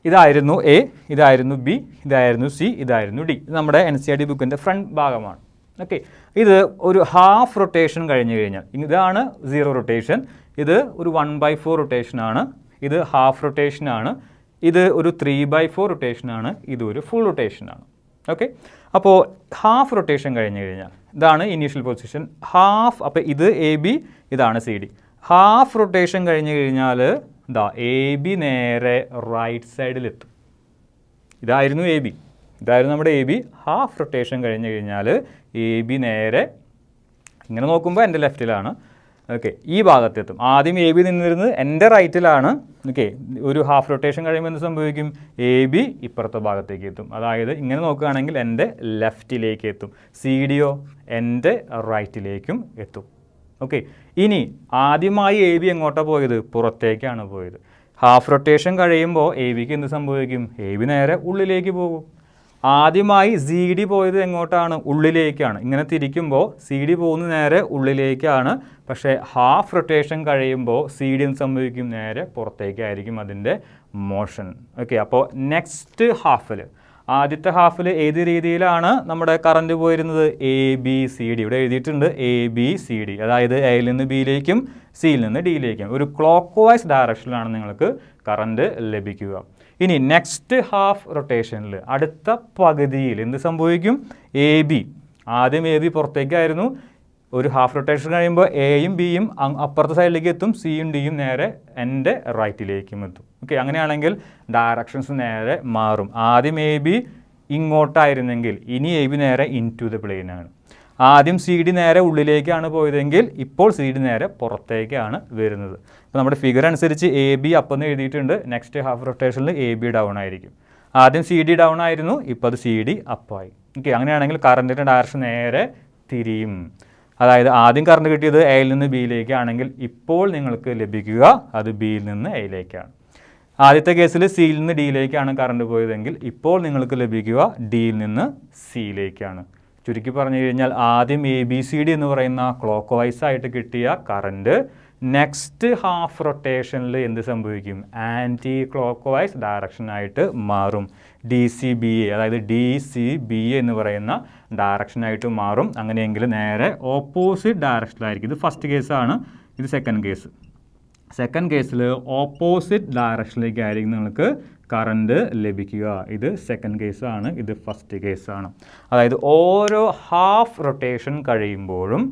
ഇതായിരുന്നു എ, ഇതായിരുന്നു ബി, ഇതായിരുന്നു സി, ഇതായിരുന്നു ഡി. ഇത് നമ്മുടെ NCERT ബുക്കിൻ്റെ ഫ്രണ്ട് ഭാഗമാണ്. ഓക്കെ, ഇത് ഒരു ഹാഫ് റൊട്ടേഷൻ കഴിഞ്ഞ് കഴിഞ്ഞാൽ, ഇതാണ് 0 റൊട്ടേഷൻ, ഇത് ഒരു 1/4 റൊട്ടേഷനാണ്, ഇത് ഹാഫ് റൊട്ടേഷനാണ്, ഇത് ഒരു 3/4 റൊട്ടേഷനാണ്, ഇതൊരു ഫുൾ റൊട്ടേഷനാണ്. ഓക്കെ, അപ്പോൾ ഹാഫ് റൊട്ടേഷൻ കഴിഞ്ഞ് കഴിഞ്ഞാൽ ഇതാണ് ഇനീഷ്യൽ പൊസിഷൻ, ഹാഫ്. അപ്പോൾ ഇത് എ ബി, ഇതാണ് സി ഡി. ഹാഫ് റൊട്ടേഷൻ കഴിഞ്ഞ് കഴിഞ്ഞാൽ ഇതാ എ ബി നേരെ റൈറ്റ് സൈഡിലെത്തും. ഇതായിരുന്നു എ ബി, ഇതായിരുന്നു നമ്മുടെ എ ബി. ഹാഫ് റൊട്ടേഷൻ കഴിഞ്ഞ് കഴിഞ്ഞാൽ എ ബി നേരെ ഇങ്ങനെ നോക്കുമ്പോൾ എൻ്റെ ലെഫ്റ്റിലാണ്. ഓക്കെ, ഈ ഭാഗത്തെത്തും. ആദ്യം എ ബി നിന്നിരുന്നത് എൻ്റെ റൈറ്റിലാണ്. ഓക്കെ, ഒരു ഹാഫ് റൊട്ടേഷൻ കഴിയുമ്പോൾ എന്ത് സംഭവിക്കും? എ ബി ഇപ്പുറത്തെ ഭാഗത്തേക്ക് എത്തും. അതായത് ഇങ്ങനെ നോക്കുകയാണെങ്കിൽ എൻ്റെ ലെഫ്റ്റിലേക്ക് എത്തും. സി ഡിയോ എൻ്റെ റൈറ്റിലേക്കും എത്തും. ഓക്കെ, ഇനി ആദ്യമായി എ ബി എങ്ങോട്ടാണ് പോയത്? പുറത്തേക്കാണ് പോയത്. ഹാഫ് റൊട്ടേഷൻ കഴിയുമ്പോൾ എ ബിക്ക് എന്ത് സംഭവിക്കും? എ ബി നേരെ ഉള്ളിലേക്ക് പോകും. ആദ്യമായി സി ഡി പോയത് എങ്ങോട്ടാണ്? ഉള്ളിലേക്കാണ്. ഇങ്ങനെ തിരിക്കുമ്പോൾ സി ഡി പോകുന്നത് നേരെ ഉള്ളിലേക്കാണ്. പക്ഷേ ഹാഫ് റൊട്ടേഷൻ കഴിയുമ്പോൾ സി ഡി എന്ത് സംഭവിക്കും? നേരെ പുറത്തേക്കായിരിക്കും അതിൻ്റെ മോഷൻ. ഓക്കെ, അപ്പോൾ നെക്സ്റ്റ് ഹാഫിൽ, ആദ്യത്തെ ഹാഫിൽ ഏത് രീതിയിലാണ് നമ്മുടെ കറണ്ട് പോയിരുന്നത്? A B C D. ഇവിടെ എഴുതിയിട്ടുണ്ട് എ ബി സി ഡി. അതായത് എയിൽ നിന്ന് ബിയിലേക്കും സിയിൽ നിന്ന് ഡിയിലേക്കും ഒരു ക്ലോക്ക് വൈസ് ഡയറക്ഷനിലാണ് നിങ്ങൾക്ക് കറണ്ട് ലഭിക്കുക. ഇനി നെക്സ്റ്റ് ഹാഫ് റൊട്ടേഷനിൽ, അടുത്ത പകുതിയിൽ എന്ത് സംഭവിക്കും? എ ബി, ആദ്യം എ ബി പുറത്തേക്കായിരുന്നു. ഒരു ഹാഫ് റൊട്ടേഷൻ കഴിയുമ്പോൾ എയും ബിയും അപ്പുറത്തെ സൈഡിലേക്ക് എത്തും, സിയും ഡിയും നേരെ എൻ്റെ റൈറ്റിലേക്കും എത്തും. ഓക്കെ, അങ്ങനെയാണെങ്കിൽ ഡയറക്ഷൻസ് നേരെ മാറും. ആദ്യം എ ബി ഇങ്ങോട്ടായിരുന്നെങ്കിൽ ഇനി എ ബി നേരെ ഇൻ ടു ദ പ്ലെയിനാണ്. ആദ്യം സി ഡി നേരെ ഉള്ളിലേക്കാണ് പോയതെങ്കിൽ ഇപ്പോൾ സി ഡി നേരെ പുറത്തേക്കാണ് വരുന്നത്. അപ്പോൾ നമ്മുടെ ഫിഗർ അനുസരിച്ച് എ ബി അപ്പെന്ന് എഴുതിയിട്ടുണ്ട്. നെക്സ്റ്റ് ഹാഫ് റൊട്ടേഷനിൽ എ ബി ഡൗൺ ആയിരിക്കും. ആദ്യം സി ഡി ഡൗൺ ആയിരുന്നു, ഇപ്പോൾ അത് സി ഡി അപ്പായി. ഓക്കെ, അങ്ങനെയാണെങ്കിൽ കറണ്ടിൻ്റെ ഡയറക്ഷൻ നേരെ തിരിയും. അതായത് ആദ്യം കറണ്ട് കിട്ടിയത് എയിൽ നിന്ന് ബിയിലേക്കാണെങ്കിൽ ഇപ്പോൾ നിങ്ങൾക്ക് ലഭിക്കുക അത് ബിയിൽ നിന്ന് എയിലേക്കാണ്. ആദ്യത്തെ കേസിൽ സിയിൽ നിന്ന് ഡിയിലേക്കാണ് കറണ്ട് പോയതെങ്കിൽ ഇപ്പോൾ നിങ്ങൾക്ക് ലഭിക്കുക ഡിയിൽ നിന്ന് സിയിലേക്കാണ്. ചുരുക്കി പറഞ്ഞു കഴിഞ്ഞാൽ ആദ്യം എ ബി സി ഡി എന്ന് പറയുന്ന ക്ലോക്ക് വൈസ് ആയിട്ട് കിട്ടിയ കറണ്ട് നെക്സ്റ്റ് ഹാഫ് റൊട്ടേഷനിൽ എന്ത് സംഭവിക്കും? ആൻറ്റി ക്ലോക്ക് വൈസ് ഡയറക്ഷനായിട്ട് മാറും. ഡി സി ബി എ, അതായത് ഡി സി ബി എ എന്ന് പറയുന്ന ഡയറക്ഷനായിട്ട് മാറും. അങ്ങനെയെങ്കിൽ നേരെ ഓപ്പോസിറ്റ് ഡയറക്ഷനിലായിരിക്കും. ഇത് ഫസ്റ്റ് കേസാണ്, ഇത് സെക്കൻഡ് കേസ്. സെക്കൻഡ് കേസിൽ ഓപ്പോസിറ്റ് ഡയറക്ഷനിലേക്കായിരിക്കും നിങ്ങൾക്ക് കറണ്ട് ലഭിക്കുക. ഇത് സെക്കൻഡ് കേസാണ്, ഇത് ഫസ്റ്റ് കേസാണ്. അതായത് ഓരോ ഹാഫ് റൊട്ടേഷൻ കഴിയുമ്പോഴും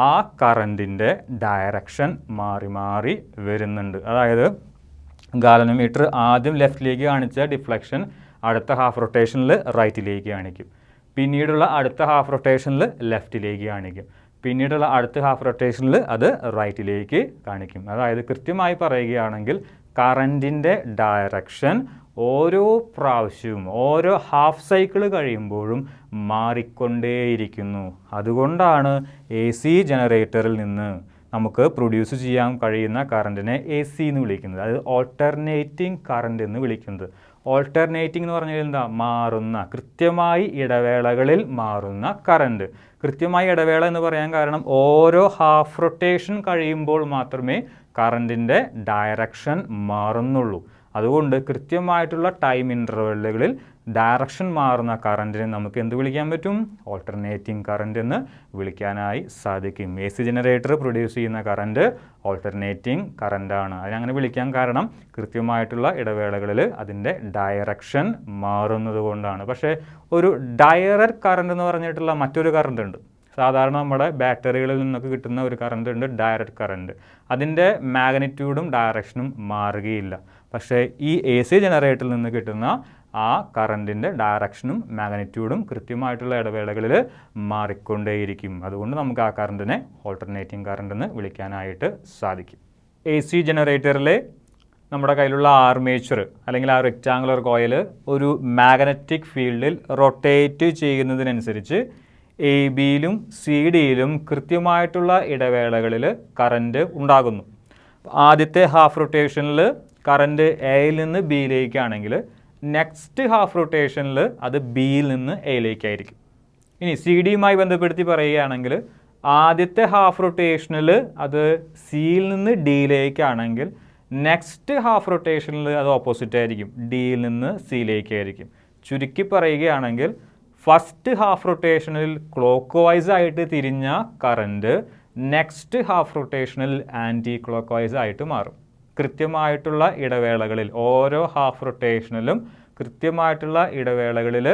ആ കറണ്ടിൻ്റെ ഡയറക്ഷൻ മാറി മാറി വരുന്നുണ്ട്. അതായത് ഗാലനോമീറ്റർ ആദ്യം ലെഫ്റ്റിലേക്ക് കാണിച്ച ഡിഫ്ലക്ഷൻ അടുത്ത ഹാഫ് റൊട്ടേഷനിൽ റൈറ്റിലേക്ക് കാണിക്കും. പിന്നീടുള്ള അടുത്ത ഹാഫ് റൊട്ടേഷനിൽ ലെഫ്റ്റിലേക്ക് കാണിക്കും. പിന്നീടുള്ള അടുത്ത ഹാഫ് റൊട്ടേഷനിൽ അത് റൈറ്റിലേക്ക് കാണിക്കും. അതായത് കൃത്യമായി പറയുകയാണെങ്കിൽ കറണ്ടിൻ്റെ ഡയറക്ഷൻ ഓരോ പ്രാവശ്യവും ഓരോ ഹാഫ് സൈക്കിൾ കഴിയുമ്പോഴും മാറിക്കൊണ്ടേയിരിക്കുന്നു. അതുകൊണ്ടാണ് എ സി ജനറേറ്ററിൽ നിന്ന് നമുക്ക് പ്രൊഡ്യൂസ് ചെയ്യാൻ കഴിയുന്ന കറണ്ടിനെ എ സി എന്ന് വിളിക്കുന്നത്. അതായത് ഓൾട്ടർനേറ്റിംഗ് കറണ്ട് എന്ന് വിളിക്കുന്നത്. ഓൾട്ടർനേറ്റിംഗ് എന്ന് പറഞ്ഞാൽ എന്താ? മാറുന്ന, കൃത്യമായി ഇടവേളകളിൽ മാറുന്ന കറണ്ട്. കൃത്യമായി ഇടവേള എന്ന് പറയാൻ കാരണം ഓരോ ഹാഫ് റൊട്ടേഷൻ കഴിയുമ്പോൾ മാത്രമേ കറണ്ടിൻ്റെ ഡയറക്ഷൻ മാറുന്നുള്ളൂ. അതുകൊണ്ട് കൃത്യമായിട്ടുള്ള ടൈം ഇൻ്റർവെല്ലുകളിൽ ഡയറക്ഷൻ മാറുന്ന കറണ്ടിനെ നമുക്ക് എന്ത് വിളിക്കാൻ പറ്റും? ഓൾട്ടർനേറ്റിംഗ് കറണ്ട് എന്ന് വിളിക്കാനായി സാധിക്കും. എ സി ജനറേറ്റർ പ്രൊഡ്യൂസ് ചെയ്യുന്ന കറണ്ട് ഓൾട്ടർനേറ്റിംഗ് കറണ്ടാണ്. അതിനങ്ങനെ വിളിക്കാൻ കാരണം കൃത്യമായിട്ടുള്ള ഇടവേളകളിൽ അതിൻ്റെ ഡയറക്ഷൻ മാറുന്നത് കൊണ്ടാണ്. പക്ഷേ ഒരു ഡയറക്റ്റ് കറണ്ട് എന്ന് പറഞ്ഞിട്ടുള്ള മറ്റൊരു കറണ്ട് ഉണ്ട്. സാധാരണ നമ്മുടെ ബാറ്ററികളിൽ നിന്നൊക്കെ കിട്ടുന്ന ഒരു കറണ്ട് ഉണ്ട്, ഡയറക്റ്റ് കറണ്ട്. അതിൻ്റെ മാഗ്നിറ്റ്യൂഡും ഡയറക്ഷനും മാറുകയില്ല. പക്ഷേ ഈ എ സി ജനറേറ്ററിൽ നിന്ന് കിട്ടുന്ന ആ കറണ്ടിൻ്റെ ഡയറക്ഷനും മാഗ്നിറ്റ്യൂഡും കൃത്യമായിട്ടുള്ള ഇടവേളകളിൽ മാറിക്കൊണ്ടേയിരിക്കും. അതുകൊണ്ട് നമുക്ക് ആ കറണ്ടിനെ ഓൾട്ടർനേറ്റിംഗ് കറണ്ട് എന്ന് വിളിക്കാനായിട്ട് സാധിക്കും. എ സി ജനറേറ്ററിലെ നമ്മുടെ കയ്യിലുള്ള ആർമേച്ചർ അല്ലെങ്കിൽ ആ റെക്റ്റാങ്കുലർ കോയിൽ ഒരു മാഗ്നറ്റിക് ഫീൽഡിൽ റൊട്ടേറ്റ് ചെയ്യുന്നതിനനുസരിച്ച് എ ബിയിലും സി ഡിയിലും കൃത്യമായിട്ടുള്ള ഇടവേളകളിൽ കറണ്ട് ഉണ്ടാകുന്നു. ആദ്യത്തെ ഹാഫ് റൊട്ടേഷനിൽ കറണ്ട് എയിൽ നിന്ന് ബിയിലേക്കാണെങ്കിൽ നെക്സ്റ്റ് ഹാഫ് റൊട്ടേഷനിൽ അത് ബിയിൽ നിന്ന് എയിലേക്കായിരിക്കും. ഇനി സി ഡിയുമായി ബന്ധപ്പെടുത്തി പറയുകയാണെങ്കിൽ ആദ്യത്തെ ഹാഫ് റൊട്ടേഷനിൽ അത് സിയിൽ നിന്ന് ഡിയിലേക്കാണെങ്കിൽ നെക്സ്റ്റ് ഹാഫ് റൊട്ടേഷനിൽ അത് ഓപ്പോസിറ്റ് ആയിരിക്കും, ഡിയിൽ നിന്ന് സിയിലേക്കായിരിക്കും. ചുരുക്കി പറയുകയാണെങ്കിൽ ഫസ്റ്റ് ഹാഫ് റൊട്ടേഷനിൽ ക്ലോക്ക് വൈസ് ആയിട്ട് തിരിഞ്ഞ കറണ്ട് നെക്സ്റ്റ് ഹാഫ് റൊട്ടേഷനിൽ ആൻറ്റി ക്ലോക്ക് വൈസ് ആയിട്ട് മാറും. കൃത്യമായിട്ടുള്ള ഇടവേളകളിൽ ഓരോ ഹാഫ് റൊട്ടേഷനിലും കൃത്യമായിട്ടുള്ള ഇടവേളകളിൽ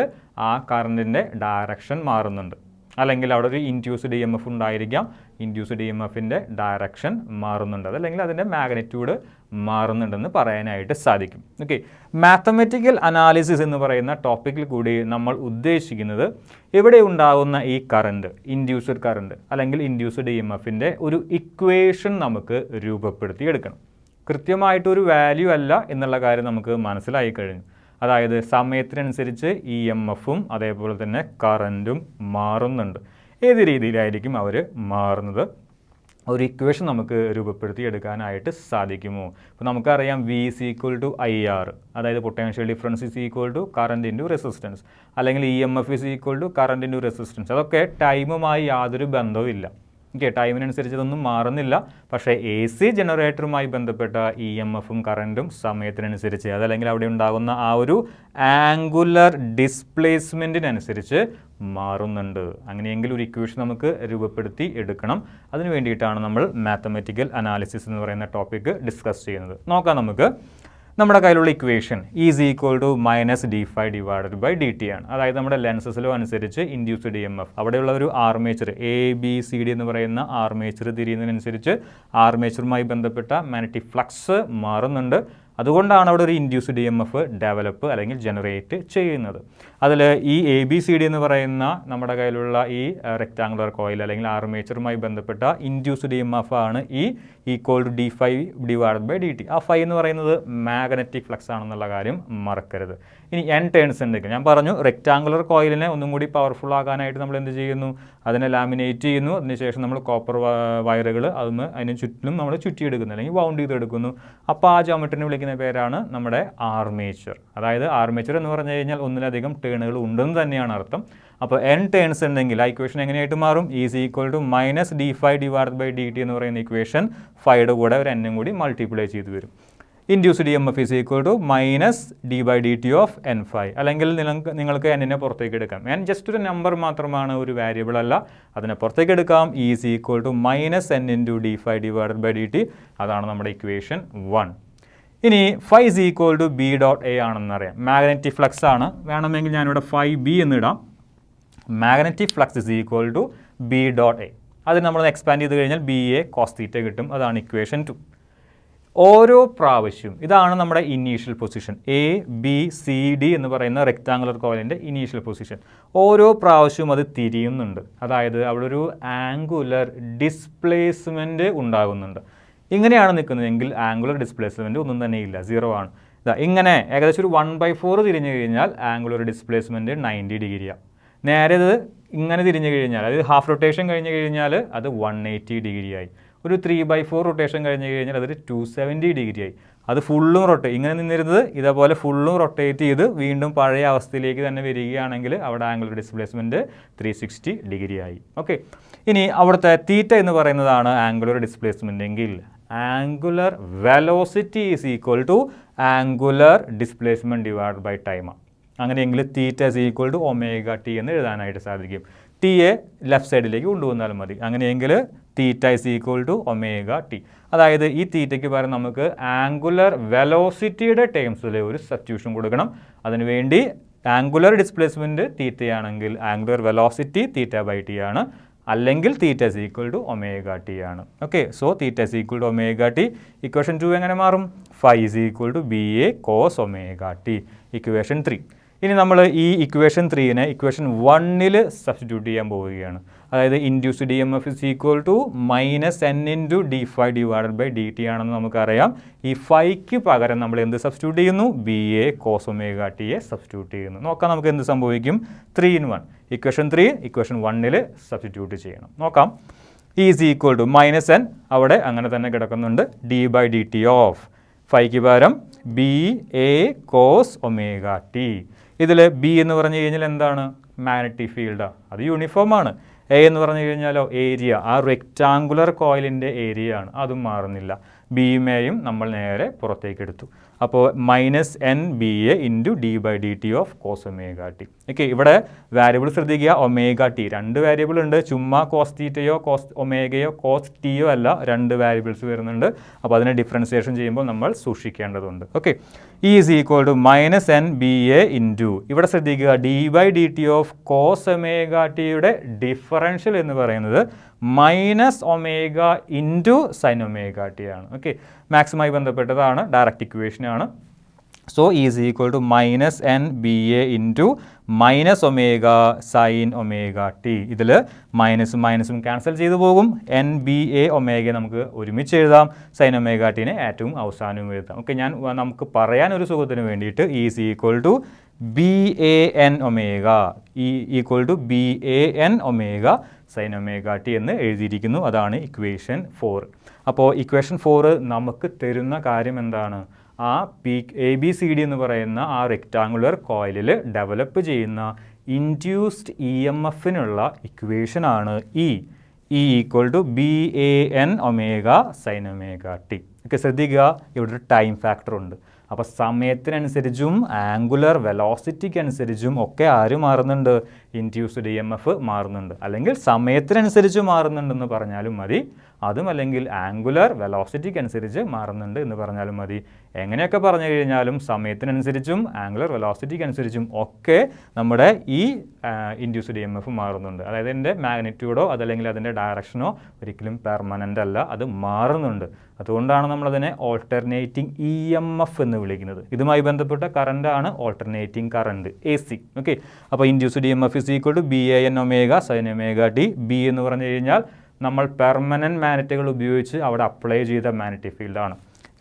ആ കറണ്ടിൻ്റെ ഡയറക്ഷൻ മാറുന്നുണ്ട്. അല്ലെങ്കിൽ അവിടെ ഒരു ഇൻഡ്യൂസ്ഡ് EMF ഉണ്ടായിരിക്കാം, ഇൻഡ്യൂസ്ഡ് EMFൻ്റെ ഡയറക്ഷൻ മാറുന്നുണ്ട്, അതല്ലെങ്കിൽ അതിൻ്റെ മാഗ്നിറ്റ്യൂഡ് മാറുന്നുണ്ടെന്ന് പറയാനായിട്ട് സാധിക്കും. ഓക്കെ, മാത്തമെറ്റിക്കൽ അനാലിസിസ് എന്ന് പറയുന്ന ടോപ്പിക്കിൽ കൂടി നമ്മൾ ഉദ്ദേശിക്കുന്നത് ഇവിടെ ഉണ്ടാകുന്ന ഈ കറണ്ട്, ഇൻഡ്യൂസ്ഡ് കറണ്ട് അല്ലെങ്കിൽ ഇൻഡ്യൂസ്ഡ് EMFൻ്റെ ഒരു ഇക്വേഷൻ നമുക്ക് രൂപപ്പെടുത്തിയെടുക്കണം. കൃത്യമായിട്ടൊരു വാല്യൂ അല്ല എന്നുള്ള കാര്യം നമുക്ക് മനസ്സിലായി കഴിഞ്ഞു. അതായത് സമയത്തിനനുസരിച്ച് EMFും അതേപോലെ തന്നെ കറൻറ്റും മാറുന്നുണ്ട്. ഏത് രീതിയിലായിരിക്കും അവർ മാറുന്നത്? ഒരു ഇക്വേഷൻ നമുക്ക് രൂപപ്പെടുത്തിയെടുക്കാനായിട്ട് സാധിക്കുമോ? ഇപ്പോൾ നമുക്കറിയാം V=IR, അതായത് potential difference current into resistance, അല്ലെങ്കിൽ EMF കറൻറ്റ് ഇൻറ്റു റെസിസ്റ്റൻസ്. അതൊക്കെ ടൈമുമായി യാതൊരു ബന്ധവും ഇല്ല. ഓക്കെ, ടൈമിനനുസരിച്ച് ഇതൊന്നും മാറുന്നില്ല. പക്ഷേ AC ജനറേറ്ററുമായി ബന്ധപ്പെട്ട EMFും കറൻറ്റും സമയത്തിനനുസരിച്ച്, അതല്ലെങ്കിൽ അവിടെ ഉണ്ടാകുന്ന ആ ഒരു ആംഗുലർ ഡിസ്പ്ലേസ്മെൻറ്റിനനുസരിച്ച് മാറുന്നുണ്ട്. അങ്ങനെയെങ്കിൽ ഒരു ഇക്വേഷൻ നമുക്ക് രൂപപ്പെടുത്തി എടുക്കണം. അതിന് വേണ്ടിയിട്ടാണ് നമ്മൾ മാത്തമെറ്റിക്കൽ അനാലിസിസ് എന്ന് പറയുന്ന ടോപ്പിക്ക് ഡിസ്കസ് ചെയ്യുന്നത്. നോക്കാം നമുക്ക്. നമ്മുടെ കയ്യിലുള്ള ഇക്വേഷൻ -d∅ ആണ്. അതായത് നമ്മുടെ ലെൻസസിലോ അനുസരിച്ച് ഇൻഡ്യൂസ്ഡ് EMF, അവിടെയുള്ള ഒരു ആർമേച്ചർ ABCD എന്ന് പറയുന്ന ആർമേച്ചർ തിരിയുന്നതിനനുസരിച്ച് ആർമേച്ചറുമായി ബന്ധപ്പെട്ട മാഗ്നറ്റിക് ഫ്ലക്സ് മാറുന്നുണ്ട്. അതുകൊണ്ടാണ് അവിടെ ഒരു ഇൻഡ്യൂസ്ഡ് EMF ഡെവലപ്പ് അല്ലെങ്കിൽ ജനറേറ്റ് ചെയ്യുന്നത്. അതിൽ ഈ ABCD എന്ന് പറയുന്ന നമ്മുടെ കയ്യിലുള്ള ഈ റെക്റ്റാങ്കുലർ കോയിൽ അല്ലെങ്കിൽ ആർമേച്ചറുമായി ബന്ധപ്പെട്ട ഇൻഡ്യൂസ്ഡ് EMF ആണ് ഈ d∅dt. ആ ഫൈ എന്ന് പറയുന്നത് മാഗ്നറ്റിക് ഫ്ലക്സ് ആണെന്നുള്ള കാര്യം മറക്കരുത്. ഇനി N ടേൺസ് ഉണ്ടെങ്കിൽ ഞാൻ പറഞ്ഞു, റെക്റ്റാങ്കുലർ കോയിലിനെ ഒന്നും കൂടി പവർഫുൾ ആകാനായിട്ട് നമ്മൾ എന്ത് ചെയ്യുന്നു? അതിനെ ലാമിനേറ്റ് ചെയ്യുന്നു. അതിനുശേഷം നമ്മൾ കോപ്പർ വയറുകൾ അതിന് ചുറ്റിലും നമ്മൾ ചുറ്റിയെടുക്കുന്നു അല്ലെങ്കിൽ വൗണ്ട് ചെയ്തെടുക്കുന്നു. അപ്പോൾ ആ ജോമെട്രിനെ വിളിക്കുന്ന പേരാണ് നമ്മുടെ ആർമേച്ചർ. അതായത് ആർമേച്ചർ എന്ന് പറഞ്ഞു കഴിഞ്ഞാൽ ഒന്നിലധികം ടേണുകൾ ഉണ്ടെന്ന് തന്നെയാണ് അർത്ഥം. അപ്പോൾ N ടേൺസ് ഉണ്ടെങ്കിൽ ആ ഇക്വേഷൻ എങ്ങനെയായിട്ട് മാറും? d∅ എന്ന് പറയുന്ന ഇക്വേഷൻ ഫൈയുടെ കൂടെ ഒരു N കൂടി മൾട്ടിപ്ലൈ ചെയ്ത് വരും. Induced EMF -d/dt of N∅, അല്ലെങ്കിൽ നിങ്ങൾക്ക് N-നെ പുറത്തേക്ക് എടുക്കാം. N ജസ്റ്റ് ഒരു നമ്പർ മാത്രമാണ്, ഒരു വേരിയബിൾ അല്ല. അതിനെ പുറത്തേക്ക് എടുക്കാം. -N × d∅ അതാണ് നമ്മുടെ ഇക്വേഷൻ 1. ഇനി ϕ B.A ആണെന്നറിയാം. മാഗ്നറ്റിക് ഫ്ലക്സ് ആണ്. വേണമെങ്കിൽ ഞാനിവിടെ ϕB എന്നിടാം. Magnetic flux B.A. അത് നമ്മൾ എക്സ്പാൻഡ് ചെയ്ത് കഴിഞ്ഞാൽ BA cos θ കിട്ടും. അതാണ് ഇക്വേഷൻ 2. ഓരോ പ്രാവശ്യവും ഇതാണ് നമ്മുടെ ഇനീഷ്യൽ പൊസിഷൻ, ABCD എന്ന് പറയുന്ന റെക്റ്റാങ്കുലർ കോയിലിൻ്റെ ഇനീഷ്യൽ പൊസിഷൻ. ഓരോ പ്രാവശ്യവും അത് തിരിയുന്നുണ്ട്. അതായത് അവിടെ ഒരു ആംഗുലർ ഡിസ്പ്ലേസ്മെൻറ്റ് ഉണ്ടാകുന്നുണ്ട്. ഇങ്ങനെയാണ് നിൽക്കുന്നതെങ്കിൽ ആംഗുലർ ഡിസ്പ്ലേസ്മെൻറ്റ് ഒന്നും തന്നെ ഇല്ല, 0 ആണ്. ഇങ്ങനെ ഏകദേശം ഒരു 1/4 തിരിഞ്ഞു കഴിഞ്ഞാൽ ആംഗുലർ ഡിസ്പ്ലേസ്മെൻറ്റ് 90 ഡിഗ്രിയാണ്. നേരെ ഇത് ഇങ്ങനെ തിരിഞ്ഞു കഴിഞ്ഞാൽ, അതായത് ഹാഫ് റൊട്ടേഷൻ കഴിഞ്ഞ് കഴിഞ്ഞാൽ അത് 180 ഡിഗ്രിയായി. ഒരു 3/4 റൊട്ടേഷൻ കഴിഞ്ഞ് കഴിഞ്ഞാൽ അതൊരു 270 ഡിഗ്രിയായി. അത് ഫുള്ളും ഇങ്ങനെ നിന്നിരുന്നത് ഇതേപോലെ ഫുള്ളും റൊട്ടേറ്റ് ചെയ്ത് വീണ്ടും പഴയ അവസ്ഥയിലേക്ക് തന്നെ വരികയാണെങ്കിൽ അവിടെ ആംഗുലർ ഡിസ്പ്ലേസ്മെൻറ്റ് 360 ഡിഗ്രിയായി. ഓക്കെ, ഇനി അവിടുത്തെ തീറ്റ എന്ന് പറയുന്നതാണ് ആംഗുലർ ഡിസ്പ്ലേസ്മെൻ്റ് എങ്കിൽ angular velocity angular displacement time. അങ്ങനെയെങ്കിൽ തീറ്റ ω t എന്ന് എഴുതാനായിട്ട് സാധിക്കും. ടിയെ ലെഫ്റ്റ് സൈഡിലേക്ക് കൊണ്ടുവന്നാൽ മതി. അങ്ങനെയെങ്കിൽ തീറ്റ ω t. അതായത് ഈ തീറ്റയ്ക്ക് പകരം നമുക്ക് ആംഗുലർ വെലോസിറ്റിയുടെ ടേംസിൽ ഒരു സബ്സ്റ്റിറ്റ്യൂഷൻ കൊടുക്കണം. അതിനുവേണ്ടി ആംഗുലർ ഡിസ്പ്ലേസ്മെൻറ്റ് തീറ്റയാണെങ്കിൽ ആംഗുലർ വെലോസിറ്റി θ/t ആണ്, അല്ലെങ്കിൽ തീറ്റ ω t ആണ്. Okay, so theta ω t. Equation 2 എങ്ങനെ മാറും? ϕ BA cos ω t. ഇക്വേഷൻ 3. ഇനി നമ്മൾ ഈ ഇക്വേഷൻ 3നെ ഇക്വേഷൻ 1ൽ സബ്സ്റ്റിറ്റ്യൂട്ട് ചെയ്യാൻ പോവുകയാണ്. അതായത് ഇൻഡ്യൂസ്ഡ് EMF -N × d∅dt ആണെന്ന് നമുക്കറിയാം. ഈ ഫൈക്ക് പകരം നമ്മൾ എന്ത് സബ്സ്റ്റിറ്റ്യൂട്ട് ചെയ്യുന്നു? BA cos ω tയെ സബ്സ്റ്റിറ്റ്യൂട്ട് ചെയ്യുന്നു. നോക്കാം നമുക്ക് എന്ത് സംഭവിക്കും. 3 in 1. ഇക്വേഷൻ 3 ഇക്വേഷൻ 1ൽ സബ്സ്റ്റിറ്റ്യൂട്ട് ചെയ്യണം. നോക്കാം. -N അവിടെ അങ്ങനെ തന്നെ കിടക്കുന്നുണ്ട്. d/dt ഓഫ് ഫൈക്ക് പകരം BA cos ω t. ഇതിൽ B എന്ന് പറഞ്ഞു കഴിഞ്ഞാൽ എന്താണ്? മാഗ്നറ്റിക് ഫീൽഡാണ്. അത് യൂണിഫോമാണ്. A എന്ന് പറഞ്ഞു കഴിഞ്ഞാലോ ഏരിയ, ആ റെക്റ്റാങ്കുലർ കോയിലിൻ്റെ ഏരിയ ആണ്. അതും മാറുന്നില്ല. ബിയുമേയും നമ്മൾ നേരെ പുറത്തേക്ക് എടുത്തു. അപ്പോൾ minus N B A into D by D T of cos omega T. Okay, ഇവിടെ വാരിയബിൾ ശ്രദ്ധിക്കുക, ഒമേഗ ടി. 2 വേരിയബിൾ ഉണ്ട്, ചുമ്മാ കോസ് തീറ്റയോ കോസ് ഒമേഗയോ കോസ് ടിയോ അല്ല, 2 വേരിയബിൾസ് വരുന്നുണ്ട്. അപ്പോൾ അതിനെ ഡിഫറൻസിയേഷൻ ചെയ്യുമ്പോൾ നമ്മൾ സൂക്ഷിക്കേണ്ടതുണ്ട്. Okay, E is equal to minus N B A into, ഇവിടെ ശ്രദ്ധിക്കുക, D by D T of cos omega ടിയുടെ ഡിഫറൻഷ്യൽ എന്ന് പറയുന്നത് minus omega into sine omega T ആണ്. ഓക്കെ, മാക്സുമായി ബന്ധപ്പെട്ടതാണ്, ഡയറക്റ്റ് ഇക്വേഷനാണ്. So is equal to minus N B A into minus omega sine omega T. ഇതിൽ മൈനസും മൈനസും ക്യാൻസൽ ചെയ്തു പോകും. എൻ ബി എ ഒമേഗ നമുക്ക് ഒരുമിച്ച് എഴുതാം, സൈൻ ഒമേഗ ടീനെ ഏറ്റവും അവസാനവും എഴുതാം. ഓക്കെ, നമുക്ക് പറയാനൊരു സുഖത്തിന് വേണ്ടിയിട്ട് is equal to B A N omega, equal to B A N omega sine omega T എന്ന് എഴുതിയിരിക്കുന്നു. അതാണ് ഇക്വേഷൻ 4. അപ്പോൾ ഇക്വേഷൻ 4 നമുക്ക് തരുന്ന കാര്യം എന്താണ്? ആ എ ബി സി ഡി എന്ന് പറയുന്ന ആ റെക്റ്റാങ്കുലർ കോയിലിൽ ഡെവലപ്പ് ചെയ്യുന്ന ഇൻഡ്യൂസ്ഡ് ഇ എം എഫിനുള്ള ഇക്വേഷനാണ് E equal to B A N omega sine omega T. ഒക്കെ ശ്രദ്ധിക്കുക, ഇവിടെ ഒരു ടൈം ഫാക്ടർ ഉണ്ട്. അപ്പോൾ സമയത്തിനനുസരിച്ചും ആംഗുലർ വെലോസിറ്റിക്ക് അനുസരിച്ചും ഒക്കെ ആര് മാറുന്നുണ്ട്? ഇൻഡ്യൂസ്ഡ് ഇ എം എഫ് മാറുന്നുണ്ട്. അല്ലെങ്കിൽ സമയത്തിനനുസരിച്ച് മാറുന്നുണ്ടെന്ന് പറഞ്ഞാലും മതി, അതും അല്ലെങ്കിൽ ആംഗുലർ വെലോസിറ്റിക്ക് അനുസരിച്ച് മാറുന്നുണ്ട് എന്ന് പറഞ്ഞാലും മതി. എങ്ങനെയൊക്കെ പറഞ്ഞു കഴിഞ്ഞാലും സമയത്തിനനുസരിച്ചും ആംഗുലർ വെലോസിറ്റിക്ക് അനുസരിച്ചും ഒക്കെ നമ്മുടെ ഈ ഇൻഡ്യൂസ്ഡ് ഇ എം എഫ് മാറുന്നുണ്ട്. അതായത് അതിൻ്റെ മാഗ്നിറ്റ്യൂഡോ അതല്ലെങ്കിൽ അതിൻ്റെ ഡയറക്ഷനോ ഒരിക്കലും പെർമനൻ്റ് അല്ല, അത് മാറുന്നുണ്ട്. അതുകൊണ്ടാണ് നമ്മളതിനെ ഓൾട്ടർനേറ്റിംഗ് ഇ എം എഫ് എന്ന് വിളിക്കുന്നത്. ഇതുമായി ബന്ധപ്പെട്ട കറണ്ടാണ് alternating current, A C. Okay, അപ്പോൾ induced E M F is equal to B A N omega sine omega T. B എന്ന് പറഞ്ഞു കഴിഞ്ഞാൽ നമ്മൾ പെർമനൻറ്റ് മാഗ്നറ്റുകൾ ഉപയോഗിച്ച് അവിടെ അപ്ലൈ ചെയ്ത മാഗ്നറ്റിക് ഫീൽഡാണ്.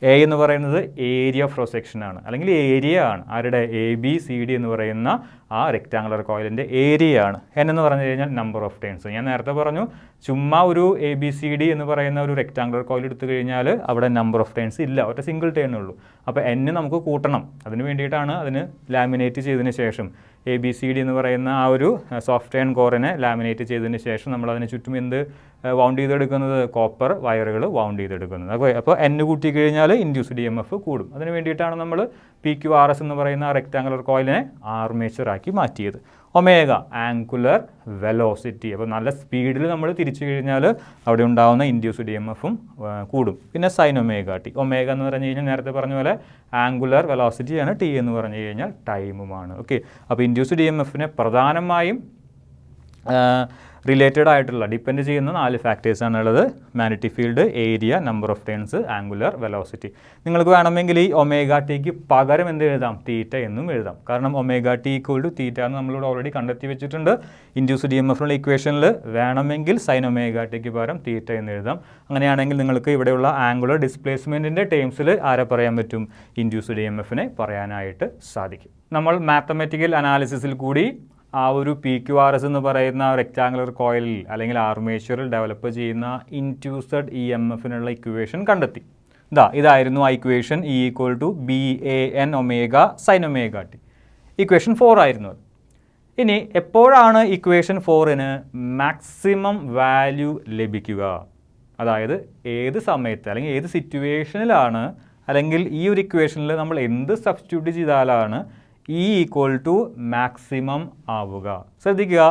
എ എന്ന് പറയുന്നത് ഏരിയ ഓഫ് ക്രോസ് സെക്ഷൻ ആണ്, അല്ലെങ്കിൽ ഏരിയ ആണ്. ആരുടെ? എ ബി സി ഡി എന്ന് പറയുന്ന ആ റെക്റ്റാങ്കുലർ കോയിലിൻ്റെ ഏരിയ ആണ്. എൻ എന്ന് പറഞ്ഞു കഴിഞ്ഞാൽ നമ്പർ ഓഫ് ടേൺസ്. ഞാൻ നേരത്തെ പറഞ്ഞു, ചുമ്മാ ഒരു എ ബി സി ഡി എന്ന് പറയുന്ന ഒരു റെക്റ്റാങ്കുലർ കോയിൽ എടുത്തു കഴിഞ്ഞാൽ അവിടെ നമ്പർ ഓഫ് ടേൺസ് ഇല്ല, ഒറ്റ സിംഗിൾ ടേൺ ഉള്ളൂ. അപ്പോൾ എൻ നമുക്ക് കൂട്ടണം. അതിന് വേണ്ടിയിട്ടാണ് അതിന് ലാമിനേറ്റ് ചെയ്തതിന് ശേഷം എ ബി സി ഡി എന്ന് പറയുന്ന ആ ഒരു സോഫ്റ്റ് അയൺ കോറിനെ ലാമിനേറ്റ് ചെയ്തതിന് ശേഷം നമ്മൾ അതിന് ചുറ്റും എന്ത് വൗണ്ട് ചെയ്തെടുക്കുന്നത്? കോപ്പർ വയറുകൾ വൗണ്ട് ചെയ്തെടുക്കുന്നത്. അപ്പോൾ എൻ കൂട്ടി കഴിഞ്ഞാൽ ഇൻഡ്യൂസ്ഡ് ഇ എം എഫ് കൂടും. അതിന് വേണ്ടിയിട്ടാണ് നമ്മൾ പി ക്യു ആർ എസ് എന്ന് പറയുന്ന റെക്റ്റാങ്കുലർ കോയിലിനെ ആർമേച്ചറാക്കി മാറ്റിയത്. Omega angular velocity. അപ്പോൾ നല്ല സ്പീഡിൽ നമ്മൾ തിരിച്ചു കഴിഞ്ഞാൽ അവിടെ ഉണ്ടാകുന്ന ഇൻഡ്യൂസ്ഡ് ഇ എം എഫും കൂടും. പിന്നെ സൈൻ ഒമേഗ ടി. ഒമേഗ എന്ന് പറഞ്ഞു കഴിഞ്ഞാൽ നേരത്തെ പറഞ്ഞ പോലെ ആംഗുലർ വെലോസിറ്റിയാണ്, ടി എന്ന് പറഞ്ഞു കഴിഞ്ഞാൽ ടൈമുമാണ്. ഓക്കെ, അപ്പോൾ ഇൻഡ്യൂസ്ഡ് ഇ എം എഫിനെ പ്രധാനമായും റിലേറ്റഡ് ആയിട്ടുള്ള ഡിപ്പെൻഡ് ചെയ്യുന്ന 4 ഫാക്ടേഴ്സാണ് ഉള്ളത്. Magnetic field, area, number of turns, angular velocity. നിങ്ങൾക്ക് വേണമെങ്കിൽ ഈ ഒമേഗ ടിക്ക് പകരം എന്ത് എഴുതാം? തീറ്റ എന്നും എഴുതാം. കാരണം ഒമേഗ ടി ഈക്വൽ ടു തീറ്റ എന്ന് നമ്മളിവിടെ ഓൾറെഡി കണ്ടെത്തി വെച്ചിട്ടുണ്ട്. ഇൻഡ്യൂസ്ഡ് ഇ എം എഫിനുള്ള ഇക്വേഷനിൽ വേണമെങ്കിൽ സൈൻ ഒമേഗ ടിക്ക് പകരം തീറ്റ എന്ന് എഴുതാം. അങ്ങനെയാണെങ്കിൽ നിങ്ങൾക്ക് ഇവിടെയുള്ള ആംഗുലർ ഡിസ്പ്ലേസ്മെൻറ്റിൻ്റെ ടേംസിൽ ആരെ പറയാൻ പറ്റും? ഇൻഡ്യൂസ്ഡ് ഇ എം എഫിനെ പറയാനായിട്ട് സാധിക്കും. നമ്മൾ മാത്തമാറ്റിക്കൽ അനാലിസിസിൽ കൂടി ആ ഒരു പി ക്യു ആർ എസ് എന്ന് പറയുന്ന റെക്റ്റാങ്കുലർ കോയിലിൽ അല്ലെങ്കിൽ ആർമേച്ചറിൽ ഡെവലപ്പ് ചെയ്യുന്ന ഇൻഡ്യൂസ്ഡ് ഇ എം എഫിനുള്ള ഇക്വേഷൻ കണ്ടെത്തി. ഇതായിരുന്നു ആ equation, E equal to B A N omega sine omega T. Equation 4 ആയിരുന്നു അത്. ഇനി എപ്പോഴാണ് ഇക്വേഷൻ 4ന് മാക്സിമം വാല്യൂ ലഭിക്കുക? അതായത് ഏത് സമയത്ത് അല്ലെങ്കിൽ ഏത് സിറ്റുവേഷനിലാണ്, അല്ലെങ്കിൽ ഈ ഒരു ഇക്വേഷനിൽ നമ്മൾ എന്ത് സബ്സ്റ്റിറ്റ്യൂട്ട് ചെയ്താലാണ് ഇ ഈക്വൽ ടു മാക്സിമം ആവുക? ശ്രദ്ധിക്കുക,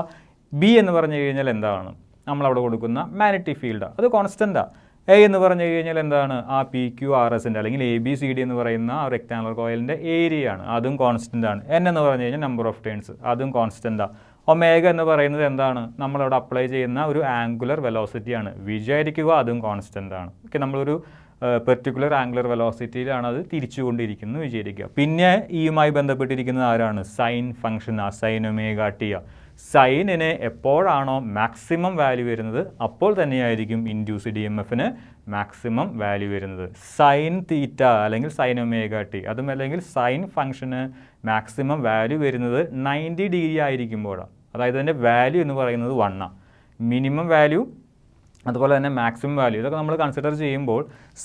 ബി എന്ന് പറഞ്ഞു കഴിഞ്ഞാൽ എന്താണ്? നമ്മളവിടെ കൊടുക്കുന്ന മാഗ്നറ്റിക് ഫീൽഡാണ്, അത് കോൺസ്റ്റൻറ്റാണ്. എ എന്ന് പറഞ്ഞു കഴിഞ്ഞാൽ എന്താണ്? ആ പി ക്യു ആർ എസിൻ്റെ അല്ലെങ്കിൽ എ ബി സി ഡി എന്ന് പറയുന്ന ആ റെക്റ്റാങ്കുലർ കോയിലിൻ്റെ ഏരിയയാണ്, അതും കോൺസ്റ്റൻ്റാണ്. എൻ എന്ന് പറഞ്ഞു കഴിഞ്ഞാൽ നമ്പർ ഓഫ് ടേൺസ്, അതും കോൺസ്റ്റൻ്റാണ്. ഒമേഗ എന്ന് പറയുന്നത് എന്താണ്? നമ്മളവിടെ അപ്ലൈ ചെയ്യുന്ന ഒരു ആംഗുലർ വെലോസിറ്റിയാണ്. വിചാരിക്കുക, അതും കോൺസ്റ്റൻ്റാണ്. ഓക്കെ, നമ്മളൊരു പെർട്ടിക്കുലർ ആംഗുലർ വെലോസിറ്റിയിലാണ് അത് തിരിച്ചുകൊണ്ടിരിക്കുന്നത് വിചാരിക്കുക. പിന്നെ ഇയുമായി ബന്ധപ്പെട്ടിരിക്കുന്നത് ആരാണ്? സൈൻ ഫംഗ്ഷനാണ്, സൈൻ ഒമേഗ ടിയാണ്. സൈനിന് എപ്പോഴാണോ മാക്സിമം വാല്യൂ വരുന്നത് അപ്പോൾ തന്നെയായിരിക്കും ഇൻഡ്യൂസ്ഡ് ഇ എം എഫിന് മാക്സിമം വാല്യൂ വരുന്നത്. സൈൻ തീറ്റ അല്ലെങ്കിൽ സൈൻ ഒമേഗ ടി, അതും അല്ലെങ്കിൽ സൈൻ ഫംഗ്ഷന് മാക്സിമം വാല്യൂ വരുന്നത് 90 ഡിഗ്രി ആയിരിക്കുമ്പോഴാണ്. അതായത് അതിൻ്റെ വാല്യൂ എന്ന് പറയുന്നത് 1 ആണ്. മിനിമം വാല്യൂ അതുപോലെ തന്നെ മാക്സിമം വാല്യൂ ഇതൊക്കെ നമ്മൾ കൺസിഡർ ചെയ്യുമ്പോൾ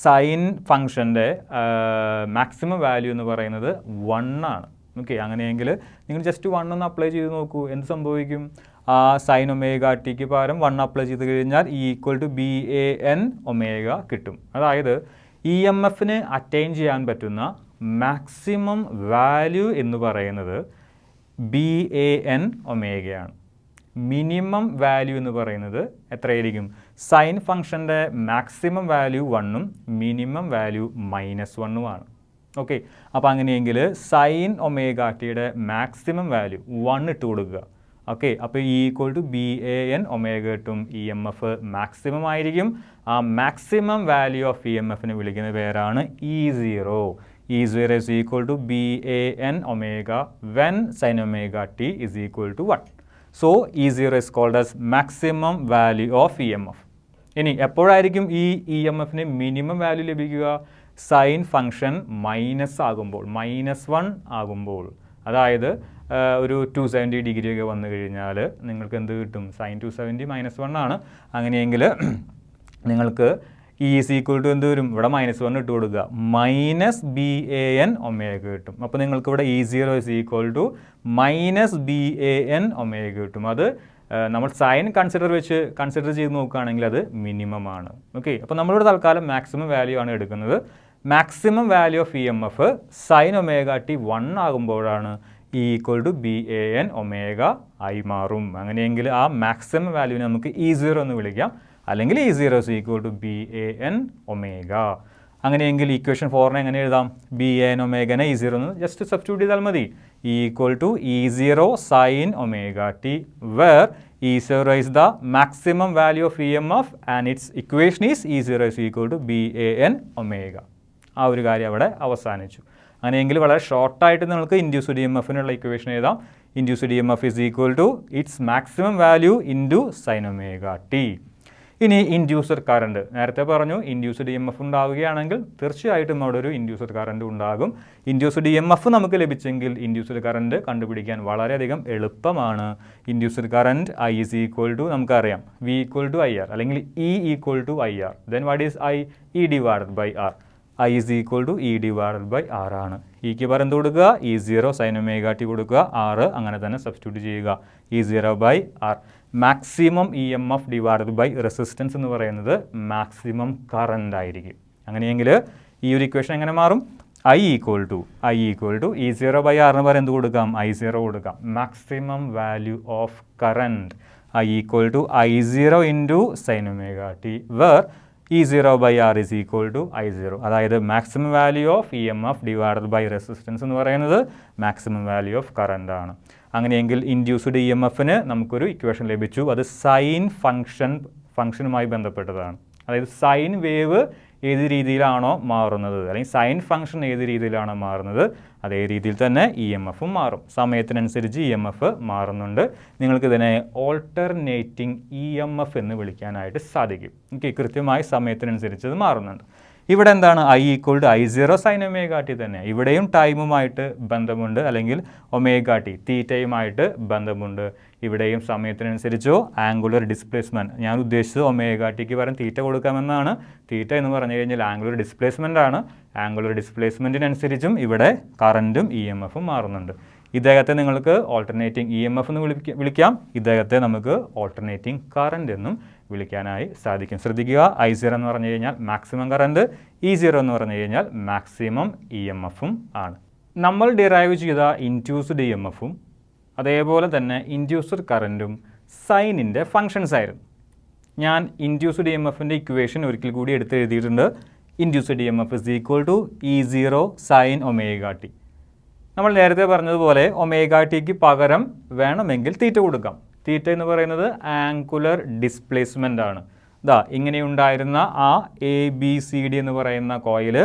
സൈൻ ഫംഗ്ഷൻ്റെ മാക്സിമം വാല്യൂ എന്ന് പറയുന്നത് 1 ആണ്. ഓക്കെ, അങ്ങനെയെങ്കിൽ നിങ്ങൾ ജസ്റ്റ് 1 ഒന്ന് അപ്ലൈ ചെയ്ത് നോക്കൂ, എന്ത് സംഭവിക്കും? ആ സൈൻ ഒമേഗ ടിക്ക് പകരം 1 അപ്ലൈ ചെയ്ത് കഴിഞ്ഞാൽ equal to B A N omega കിട്ടും. അതായത് ഇ എം എഫിന് അറ്റൈൻ ചെയ്യാൻ പറ്റുന്ന മാക്സിമം വാല്യൂ എന്ന് പറയുന്നത് BAN ഒമേഗയാണ്. മിനിമം വാല്യൂ എന്ന് പറയുന്നത് എത്രയായിരിക്കും? സൈൻ ഫംഗ്ഷൻ്റെ മാക്സിമം വാല്യൂ 1ഉം മിനിമം വാല്യൂ -1ഉമാണ്. ഓക്കെ, അപ്പോൾ അങ്ങനെയെങ്കിൽ സൈൻ ഒമേഗ ടിയുടെ മാക്സിമം വാല്യൂ 1 ഇട്ട് കൊടുക്കുക. ഓക്കെ, അപ്പോൾ BAN ഒമേഗ കിട്ടും. EMF മാക്സിമം ആയിരിക്കും. ആ മാക്സിമം വാല്യൂ ഓഫ് EMFനെ വിളിക്കുന്ന പേരാണ് E0. E0 is equal to BAN omega when sin omega t is equal to 1. So, E0 is called as maximum value of EMF. ഇനി എപ്പോഴായിരിക്കും ഈ EMFന് മിനിമം വാല്യൂ ലഭിക്കുക? സൈൻ ഫംഗ്ഷൻ -1 ആകുമ്പോൾ, അതായത് ഒരു 270 ഡിഗ്രി ഒക്കെ വന്നു കഴിഞ്ഞാൽ നിങ്ങൾക്ക് എന്ത് കിട്ടും? സൈൻ 270 -1 ആണ്. അങ്ങനെയെങ്കിൽ നിങ്ങൾക്ക് E is equal to എന്ത് വരും? ഇവിടെ -1 ഇട്ട് കൊടുക്കുക, -BAN ഒമേഗ കിട്ടും. അപ്പോൾ നിങ്ങൾക്ക് ഇവിടെ E0 is equal to -BAN omega കിട്ടും. അത് നമ്മൾ സൈൻ കൺസിഡർ ചെയ്ത് നോക്കുകയാണെങ്കിൽ അത് മിനിമം ആണ്. ഓക്കെ, അപ്പോൾ നമ്മളിവിടെ തൽക്കാലം മാക്സിമം വാല്യൂ ആണ് എടുക്കുന്നത്. Maximum value of EMF sign omega T 1 ആകുമ്പോഴാണ് E = BAN ഒമേഗ ആയി മാറും. അങ്ങനെയെങ്കിൽ ആ മാക്സിമം വാല്യൂവിനെ നമുക്ക് E0 എന്ന് വിളിക്കാം, അല്ലെങ്കിൽ E0 is equal to BAN omega. അങ്ങനെയെങ്കിൽ ഇക്വേഷൻ 4നെ എങ്ങനെ എഴുതാം? BAN ഒമേഗനെ E0 എന്ന് ജസ്റ്റ് സബ്സ്റ്റിറ്റ്യൂട്ട് ചെയ്താൽ മതി. E E0 sin omega t, where E0 is the maximum value of EMF and its equation is E0 is equal to BAN omega. ആ ഒരു കാര്യം അവിടെ അവസാനിച്ചു. അങ്ങനെയെങ്കിൽ വളരെ ഷോർട്ടായിട്ട് നിങ്ങൾക്ക് ഇൻഡ്യൂസ്ഡ് EMFനുള്ള ഇക്വേഷൻ എഴുതാം. Induced EMF is equal to its maximum value into sin omega t. ഇനി ഇൻഡ്യൂസർ കറണ്ട്, നേരത്തെ പറഞ്ഞു ഇൻഡ്യൂസ്ഡ് EMF ഉണ്ടാവുകയാണെങ്കിൽ തീർച്ചയായിട്ടും അവിടെ ഒരു ഇൻഡ്യൂസർ കറണ്ട് ഉണ്ടാകും. ഇൻഡ്യൂസ്ഡ് EMF നമുക്ക് ലഭിച്ചെങ്കിൽ ഇൻഡ്യൂസ്ഡ് കറണ്ട് കണ്ടുപിടിക്കാൻ വളരെയധികം എളുപ്പമാണ്. Induced current I is equal to നമുക്കറിയാം V = IR അല്ലെങ്കിൽ E = IR. Then what is I? E divided by R. I is equal to E divided by R ആണ്. ഇക്ക് പകരം എന്ത് കൊടുക്കുക? E0 sin omega t കൊടുക്കുക, R അങ്ങനെ തന്നെ സബ്സ്റ്റിറ്റ്യൂട്ട് ചെയ്യുക, E0 by R. Maximum EMF divided by resistance എന്ന് പറയുന്നത് മാക്സിമം കറണ്ട് ആയിരിക്കും. അങ്ങനെയെങ്കിൽ ഈ ഒരു ഇക്വേഷൻ എങ്ങനെ മാറും? I equal to E0 by R എന്ന് പറയുന്നത് എന്ത് കൊടുക്കാം? I0 കൊടുക്കാം. Maximum value of current I equal to I0 into sin omega t, where E0 by R is equal to I0. അതായത് maximum value of EMF divided by resistance എന്ന് പറയുന്നത് മാക്സിമം വാല്യൂ ഓഫ് കറണ്ട് ആണ്. അങ്ങനെയെങ്കിൽ ഇൻഡ്യൂസ്ഡ് EMFന് നമുക്കൊരു ഇക്വേഷൻ ലഭിച്ചു. അത് സൈൻ ഫംഗ്ഷനുമായി ബന്ധപ്പെട്ടതാണ്. അതായത് സൈൻ വേവ് ഏത് രീതിയിലാണോ മാറുന്നത്, അല്ലെങ്കിൽ സൈൻ ഫംഗ്ഷൻ ഏത് രീതിയിലാണോ മാറുന്നത്, അതേ രീതിയിൽ തന്നെ EMFും മാറും. സമയത്തിനനുസരിച്ച് EMF മാറുന്നുണ്ട്. നിങ്ങൾക്കിതിനെ ഓൾട്ടർനേറ്റിംഗ് EMF എന്ന് വിളിക്കാനായിട്ട് സാധിക്കും. ഓക്കെ, കൃത്യമായി സമയത്തിനനുസരിച്ച് ഇത് മാറുന്നുണ്ട്. ഇവിടെ എന്താണ്? I equal to I0 sin omega t തന്നെ. ഇവിടെയും ടൈമുമായിട്ട് ബന്ധമുണ്ട്, അല്ലെങ്കിൽ ഒമേഗ ടി തീറ്റയുമായിട്ട് ബന്ധമുണ്ട്. ഇവിടെയും സമയത്തിനനുസരിച്ചോ ആംഗുലർ ഡിസ്പ്ലേസ്മെൻറ്റ്, ഞാൻ ഉദ്ദേശിച്ചത് ഒമേഗ ടിക്ക് പകരം തീറ്റ കൊടുക്കാമെന്നാണ്. തീറ്റ എന്ന് പറഞ്ഞു കഴിഞ്ഞാൽ ആംഗുലർ ഡിസ്പ്ലേസ്മെൻ്റ് ആണ്. ആംഗുലർ ഡിസ്പ്ലേസ്മെൻറ്റിനനുസരിച്ചും ഇവിടെ കറൻറ്റും EMFും മാറുന്നുണ്ട്. ഇദ്ദേഹത്തെ നിങ്ങൾക്ക് ഓൾട്ടർനേറ്റിംഗ് EMF എന്ന് വിളിക്കാം, ഇദ്ദേഹത്തെ നമുക്ക് ഓൾട്ടർനേറ്റിംഗ് കറണ്ട് എന്നും വിളിക്കാനായി സാധിക്കും. ശ്രദ്ധിക്കുക, I0 എന്ന് പറഞ്ഞു കഴിഞ്ഞാൽ മാക്സിമം കറണ്ട്, E0 എന്ന് പറഞ്ഞു കഴിഞ്ഞാൽ മാക്സിമം EMFും ആണ്. നമ്മൾ ഡിറൈവ് ചെയ്ത ഇൻഡ്യൂസ്ഡ് EMFും അതേപോലെ തന്നെ ഇൻഡ്യൂസ്ഡ് കറൻറ്റും സൈനിൻ്റെ ഫങ്ഷൻസ് ആയിരുന്നു. ഞാൻ ഇൻഡ്യൂസ്ഡ് EMFിൻ്റെ ഇക്വേഷൻ ഒരിക്കൽ കൂടി എടുത്ത് എഴുതിയിട്ടുണ്ട്. Induced EMF is equal to E0 sin omega t. നമ്മൾ നേരത്തെ പറഞ്ഞതുപോലെ ഒമേഗ ടിക്ക് പകരം വേണമെങ്കിൽ തീറ്റ കൊടുക്കാം. തീറ്റ എന്ന് പറയുന്നത് ആംഗുലർ ഡിസ്പ്ലേസ്മെൻ്റ് ആണ്. ഇങ്ങനെയുണ്ടായിരുന്ന ആ ABCD എന്ന് പറയുന്ന കോയിൽ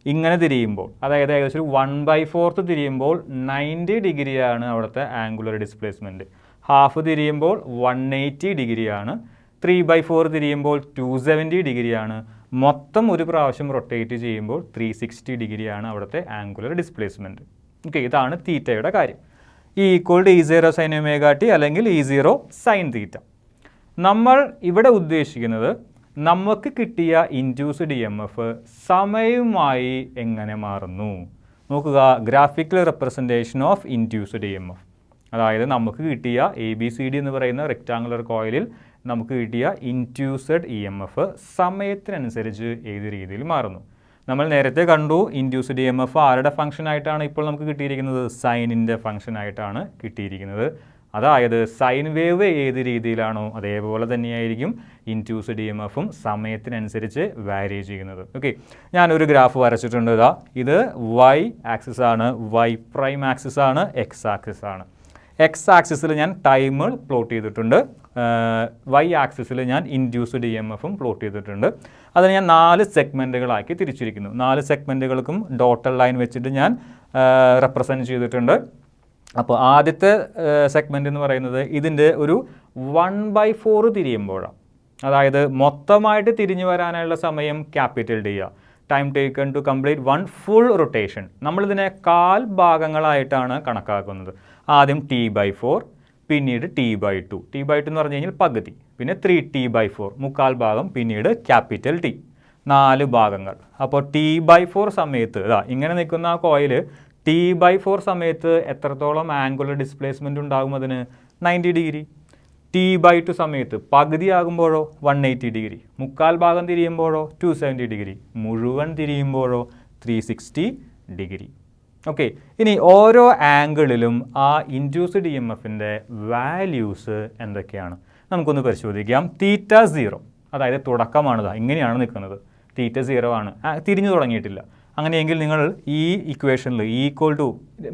ഇങ്ങനെ തിരിയുമ്പോൾ, അതായത് ഏകദേശം 1/4 തിരിയുമ്പോൾ 90 ഡിഗ്രിയാണ് അവിടുത്തെ ആംഗുലർ ഡിസ്പ്ലേസ്മെൻറ്റ്. ഹാഫ് തിരിയുമ്പോൾ 180 ഡിഗ്രിയാണ്. 3/4 തിരിയുമ്പോൾ 270 ഡിഗ്രിയാണ്. മൊത്തം ഒരു പ്രാവശ്യം റൊട്ടേറ്റ് ചെയ്യുമ്പോൾ 360 ഡിഗ്രിയാണ് അവിടുത്തെ ആംഗുലർ ഡിസ്പ്ലേസ്മെൻറ്റ്. ഓക്കെ, ഇതാണ് തീറ്റയുടെ കാര്യം. E0 sin omega t അല്ലെങ്കിൽ E0 sin തീറ്റ. നമ്മൾ ഇവിടെ ഉദ്ദേശിക്കുന്നത് നമുക്ക് കിട്ടിയ ഇൻഡ്യൂസ്ഡ് EMF സമയവുമായി എങ്ങനെ മാറുന്നു. നോക്കുക, graphical representation of induced EMF. അതായത് നമുക്ക് കിട്ടിയ ABCD എന്ന് പറയുന്ന റെക്റ്റാങ്കുലർ കോയിലിൽ നമുക്ക് കിട്ടിയ ഇൻഡ്യൂസ്ഡ് EMF സമയത്തിനനുസരിച്ച് ഏത് രീതിയിൽ മാറുന്നു. നമ്മൾ നേരത്തെ കണ്ടു ഇൻഡ്യൂസ്ഡ് EMF ആരുടെ ഫംഗ്ഷനായിട്ടാണ് ഇപ്പോൾ നമുക്ക് കിട്ടിയിരിക്കുന്നത്? സൈനിൻ്റെ ഫംഗ്ഷനായിട്ടാണ് കിട്ടിയിരിക്കുന്നത്. അതായത് സൈൻ വേവ് ഏത് രീതിയിലാണോ അതേപോലെ തന്നെയായിരിക്കും ഇൻഡ്യൂസ്ഡ് EMFും സമയത്തിനനുസരിച്ച് വാരി ചെയ്യുന്നത്. ഓക്കെ, ഞാനൊരു ഗ്രാഫ് വരച്ചിട്ടുണ്ട്. ഇത് വൈ ആക്സിസ് ആണ്, വൈ പ്രൈം ആക്സിസ് ആണ്, എക്സ് ആക്സിസ് ആണ്. എക്സ് ആക്സിസിൽ ഞാൻ ടൈം പ്ലോട്ട് ചെയ്തിട്ടുണ്ട്, വൈ ആക്സിസിൽ ഞാൻ ഇൻഡ്യൂസ്ഡ് EMFും പ്ലോട്ട് ചെയ്തിട്ടുണ്ട്. അതിന് ഞാൻ 4 സെഗ്മെൻറ്റുകളാക്കി തിരിച്ചിരിക്കുന്നു. 4 സെഗ്മെൻറ്റുകൾക്കും ഡോട്ടൽ ലൈൻ വെച്ചിട്ട് ഞാൻ റെപ്രസെൻറ്റ് ചെയ്തിട്ടുണ്ട്. അപ്പോൾ ആദ്യത്തെ സെഗ്മെൻറ്റ് എന്ന് പറയുന്നത് ഇതിൻ്റെ ഒരു 1/4 തിരിയുമ്പോഴാണ്. അതായത് മൊത്തമായിട്ട് തിരിഞ്ഞു വരാനുള്ള സമയം ക്യാപിറ്റൽ D ആണ്. Time taken to complete 1 full rotation. നമ്മളിതിനെ 1/4 ഭാഗങ്ങളായിട്ടാണ് കണക്കാക്കുന്നത്. ആദ്യം T/4, പിന്നീട് T/2. T/2 എന്ന് പറഞ്ഞു കഴിഞ്ഞാൽ പകുതി, പിന്നെ 3T/4 3/4 ഭാഗം, പിന്നീട് ക്യാപിറ്റൽ T 4 ഭാഗങ്ങൾ. അപ്പോൾ T/4 സമയത്ത് ഇങ്ങനെ നിൽക്കുന്ന ആ കോയിൽ T/4 സമയത്ത് എത്രത്തോളം ആംഗുലർ ഡിസ്പ്ലേസ്മെൻറ്റ് ഉണ്ടാകും? അതിന് 90 ഡിഗ്രി. T/2 സമയത്ത് പകുതിയാകുമ്പോഴോ 180 ഡിഗ്രി, 3/4 ഭാഗം തിരിയുമ്പോഴോ 270 ഡിഗ്രി, മുഴുവൻ തിരിയുമ്പോഴോ 360 ഡിഗ്രി. ഓക്കെ, ഇനി ഓരോ ആംഗിളിലും ആ ഇൻഡ്യൂസ്ഡ് EMFിൻ്റെ വാല്യൂസ് എന്തൊക്കെയാണ് നമുക്കൊന്ന് പരിശോധിക്കാം. θ0 അതായത് തുടക്കമാണ്, ഇങ്ങനെയാണ് നിൽക്കുന്നത്. θ0 ആണ്, തിരിഞ്ഞു തുടങ്ങിയിട്ടില്ല. അങ്ങനെയെങ്കിൽ നിങ്ങൾ ഈ ഇക്വേഷനിൽ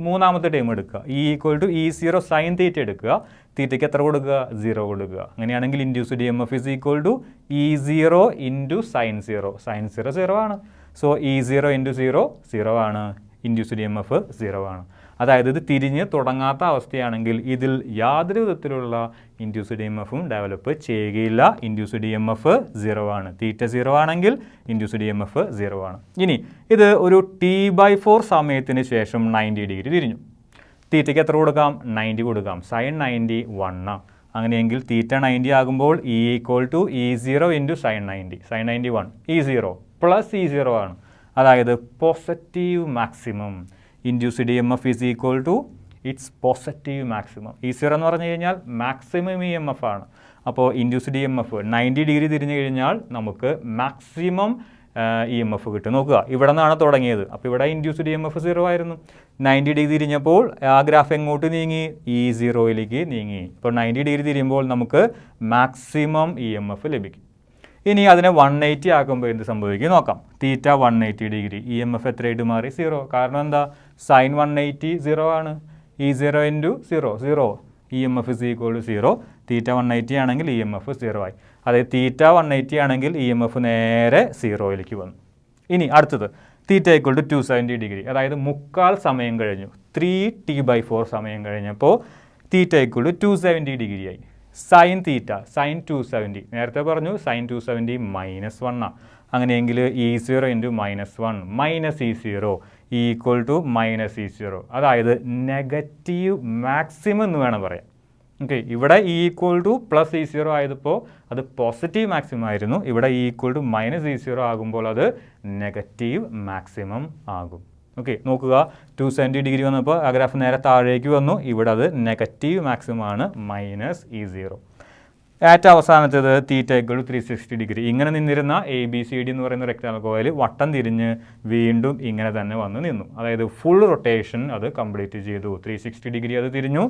മൂന്നാമത്തെ ടേം എടുക്കുക, E=E0 sin θ എടുക്കുക. തീറ്റയ്ക്ക് എത്ര കൊടുക്കുക? 0 കൊടുക്കുക. അങ്ങനെയാണെങ്കിൽ induced EMF E0 × sin 0. sin 0 0 ആണ്. സോ E0 × 0 0 ആണ്. ഇൻഡ്യൂസ്ഡ് EMF 0 ആണ്. അതായത് ഇത് തിരിഞ്ഞ് തുടങ്ങാത്ത അവസ്ഥയാണെങ്കിൽ ഇതിൽ യാതൊരു വിധത്തിലുള്ള ഇൻഡ്യൂസ്ഡ് EMFും ഡെവലപ്പ് ചെയ്യുകയില്ല. ഇൻഡ്യൂസ്ഡ് EMF 0 ആണ്. θ0 ആണെങ്കിൽ ഇൻഡ്യൂസ്ഡ് EMF 0 ആണ്. ഇനി ഇത് ഒരു T/4 സമയത്തിന് ശേഷം 90 ഡിഗ്രി തിരിഞ്ഞു. തീറ്റയ്ക്ക് എത്ര കൊടുക്കാം? 90 കൊടുക്കാം. sin 90 1. അങ്ങനെയെങ്കിൽ θ90 ആകുമ്പോൾ E=E0 × sin 90. sin 90 1. E0 + E0 ആണ്. അതായത് positive maximum. Induced EMF it's positive maximum. E0 എന്ന് പറഞ്ഞു കഴിഞ്ഞാൽ മാക്സിമം EMF ആണ്. അപ്പോൾ ഇൻഡ്യൂസ്ഡ് EMF 90 ഡിഗ്രി തിരിഞ്ഞു കഴിഞ്ഞാൽ നമുക്ക് മാക്സിമം EMF കിട്ടും. നോക്കുക, ഇവിടെ നിന്നാണ് തുടങ്ങിയത്. അപ്പോൾ ഇവിടെ ഇൻഡ്യൂസ്ഡ് EMF 0 ആയിരുന്നു. 90 ഡിഗ്രി തിരിഞ്ഞപ്പോൾ ആ ഗ്രാഫ് എങ്ങോട്ട് നീങ്ങി? E0യിലേക്ക് നീങ്ങി. ഇപ്പോൾ 90 ഡിഗ്രി തിരിയുമ്പോൾ നമുക്ക് മാക്സിമം EMF ലഭിക്കും. ഇനി അതിനെ 180 ആക്കുമ്പോൾ എന്ത് സംഭവിക്കും നോക്കാം. θ 180 ഡിഗ്രി, EMF എത്രയായിട്ട് മാറി? 0. കാരണം എന്താ? sin 180 0 ആണ്. E0 × 0 0. EMF = 0. θ 180 ആണെങ്കിൽ EMF 0 ആയി. അതായത് θ 180 ആണെങ്കിൽ EMF നേരെ 0യിലേക്ക് വന്നു. ഇനി അടുത്തത് θ = 270 ഡിഗ്രി, അതായത് 3/4 സമയം കഴിഞ്ഞു. 3T/4 സമയം കഴിഞ്ഞപ്പോൾ θ = 270 ഡിഗ്രി ആയി. sin θ sin 270, നേരത്തെ പറഞ്ഞു sin 270 -1 ആണ്. അങ്ങനെയെങ്കിൽ E0 × -1 E0 E0, അതായത് നെഗറ്റീവ് മാക്സിമം എന്ന് വേണം പറയാം. ഓക്കെ, ഇവിടെ E+E0 ആയപ്പോൾ അത് പോസിറ്റീവ് മാക്സിമം ആയിരുന്നു. ഇവിടെ E=-E0 ആകുമ്പോൾ അത് നെഗറ്റീവ് മാക്സിമം ആകും. ഓക്കെ, നോക്കുക, 270 ഡിഗ്രി വന്നപ്പോൾ ആ ഗ്രാഫ് നേരെ താഴേക്ക് വന്നു. ഇവിടെ അത് നെഗറ്റീവ് മാക്സിമം ആണ്, -E0. ഏറ്റവും അവസാനത്തേത് θ = 360 ഡിഗ്രി. ഇങ്ങനെ നിന്നിരുന്ന ABCD എന്ന് പറയുന്ന റെക്ടാങ്കിൾ കോയിൽ വട്ടം തിരിഞ്ഞ് വീണ്ടും ഇങ്ങനെ തന്നെ വന്ന് നിന്നു. അതായത് ഫുൾ റൊട്ടേഷൻ അത് കംപ്ലീറ്റ് ചെയ്തു. 360 ഡിഗ്രി അത് തിരിഞ്ഞു.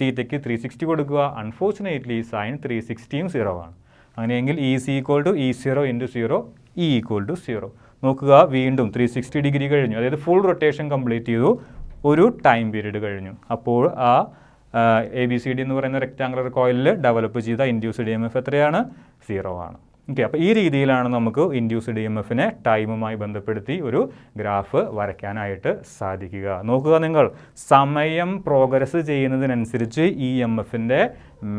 തീറ്റയ്ക്ക് 360 കൊടുക്കുക. അൺഫോർച്ചുനേറ്റ്ലി sin 360 0 ആണ്. അങ്ങനെയെങ്കിൽ E=E0 × 0 E=0. നോക്കുക, വീണ്ടും 360 ഡിഗ്രി കഴിഞ്ഞു. അതായത് ഫുൾ റൊട്ടേഷൻ കംപ്ലീറ്റ് ചെയ്തു. ഒരു ടൈം പീരീഡ് കഴിഞ്ഞു. അപ്പോൾ ആ ABCD എന്ന് പറയുന്ന റെക്ടാങ്കുലർ കോയിലിൽ ഡെവലപ്പ് ചെയ്ത ഇൻഡ്യൂസ്ഡ് EMF എത്രയാണ്? 0 ആണ്. ഓക്കെ, അപ്പോൾ ഈ രീതിയിലാണ് നമുക്ക് ഇൻഡ്യൂസ്ഡ് EMFനെ ടൈമുമായി ബന്ധപ്പെടുത്തി ഒരു ഗ്രാഫ് വരയ്ക്കാനായിട്ട് സാധിക്കുക. നോക്കുക, നിങ്ങൾ സമയം പ്രോഗ്രസ് ചെയ്യുന്നതിനനുസരിച്ച് EMFിൻ്റെ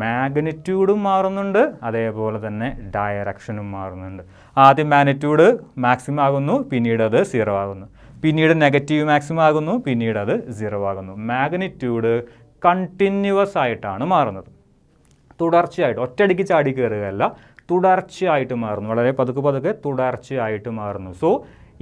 മാഗ്നിറ്റ്യൂഡും മാറുന്നുണ്ട്, അതേപോലെ തന്നെ ഡയറക്ഷനും മാറുന്നുണ്ട്. ആദ്യം മാഗ്നിറ്റ്യൂഡ് മാക്സിമം ആകുന്നു, പിന്നീട് അത് 0 ആകുന്നു. പിന്നീട് നെഗറ്റീവ് മാക്സിമം ആകുന്നു, പിന്നീട് അത് 0 ആകുന്നു. മാഗ്നിറ്റ്യൂഡ് കണ്ടിന്യൂവസ് ആയിട്ടാണ് മാറുന്നത്. തുടർച്ചയായിട്ട് ഒറ്റയടിക്ക് ചാടി കയറുകയല്ല, തുടർച്ചയായിട്ട് മാറുന്നു. വളരെ പതുക്കെ തുടർച്ചയായിട്ട് മാറുന്നു. സോ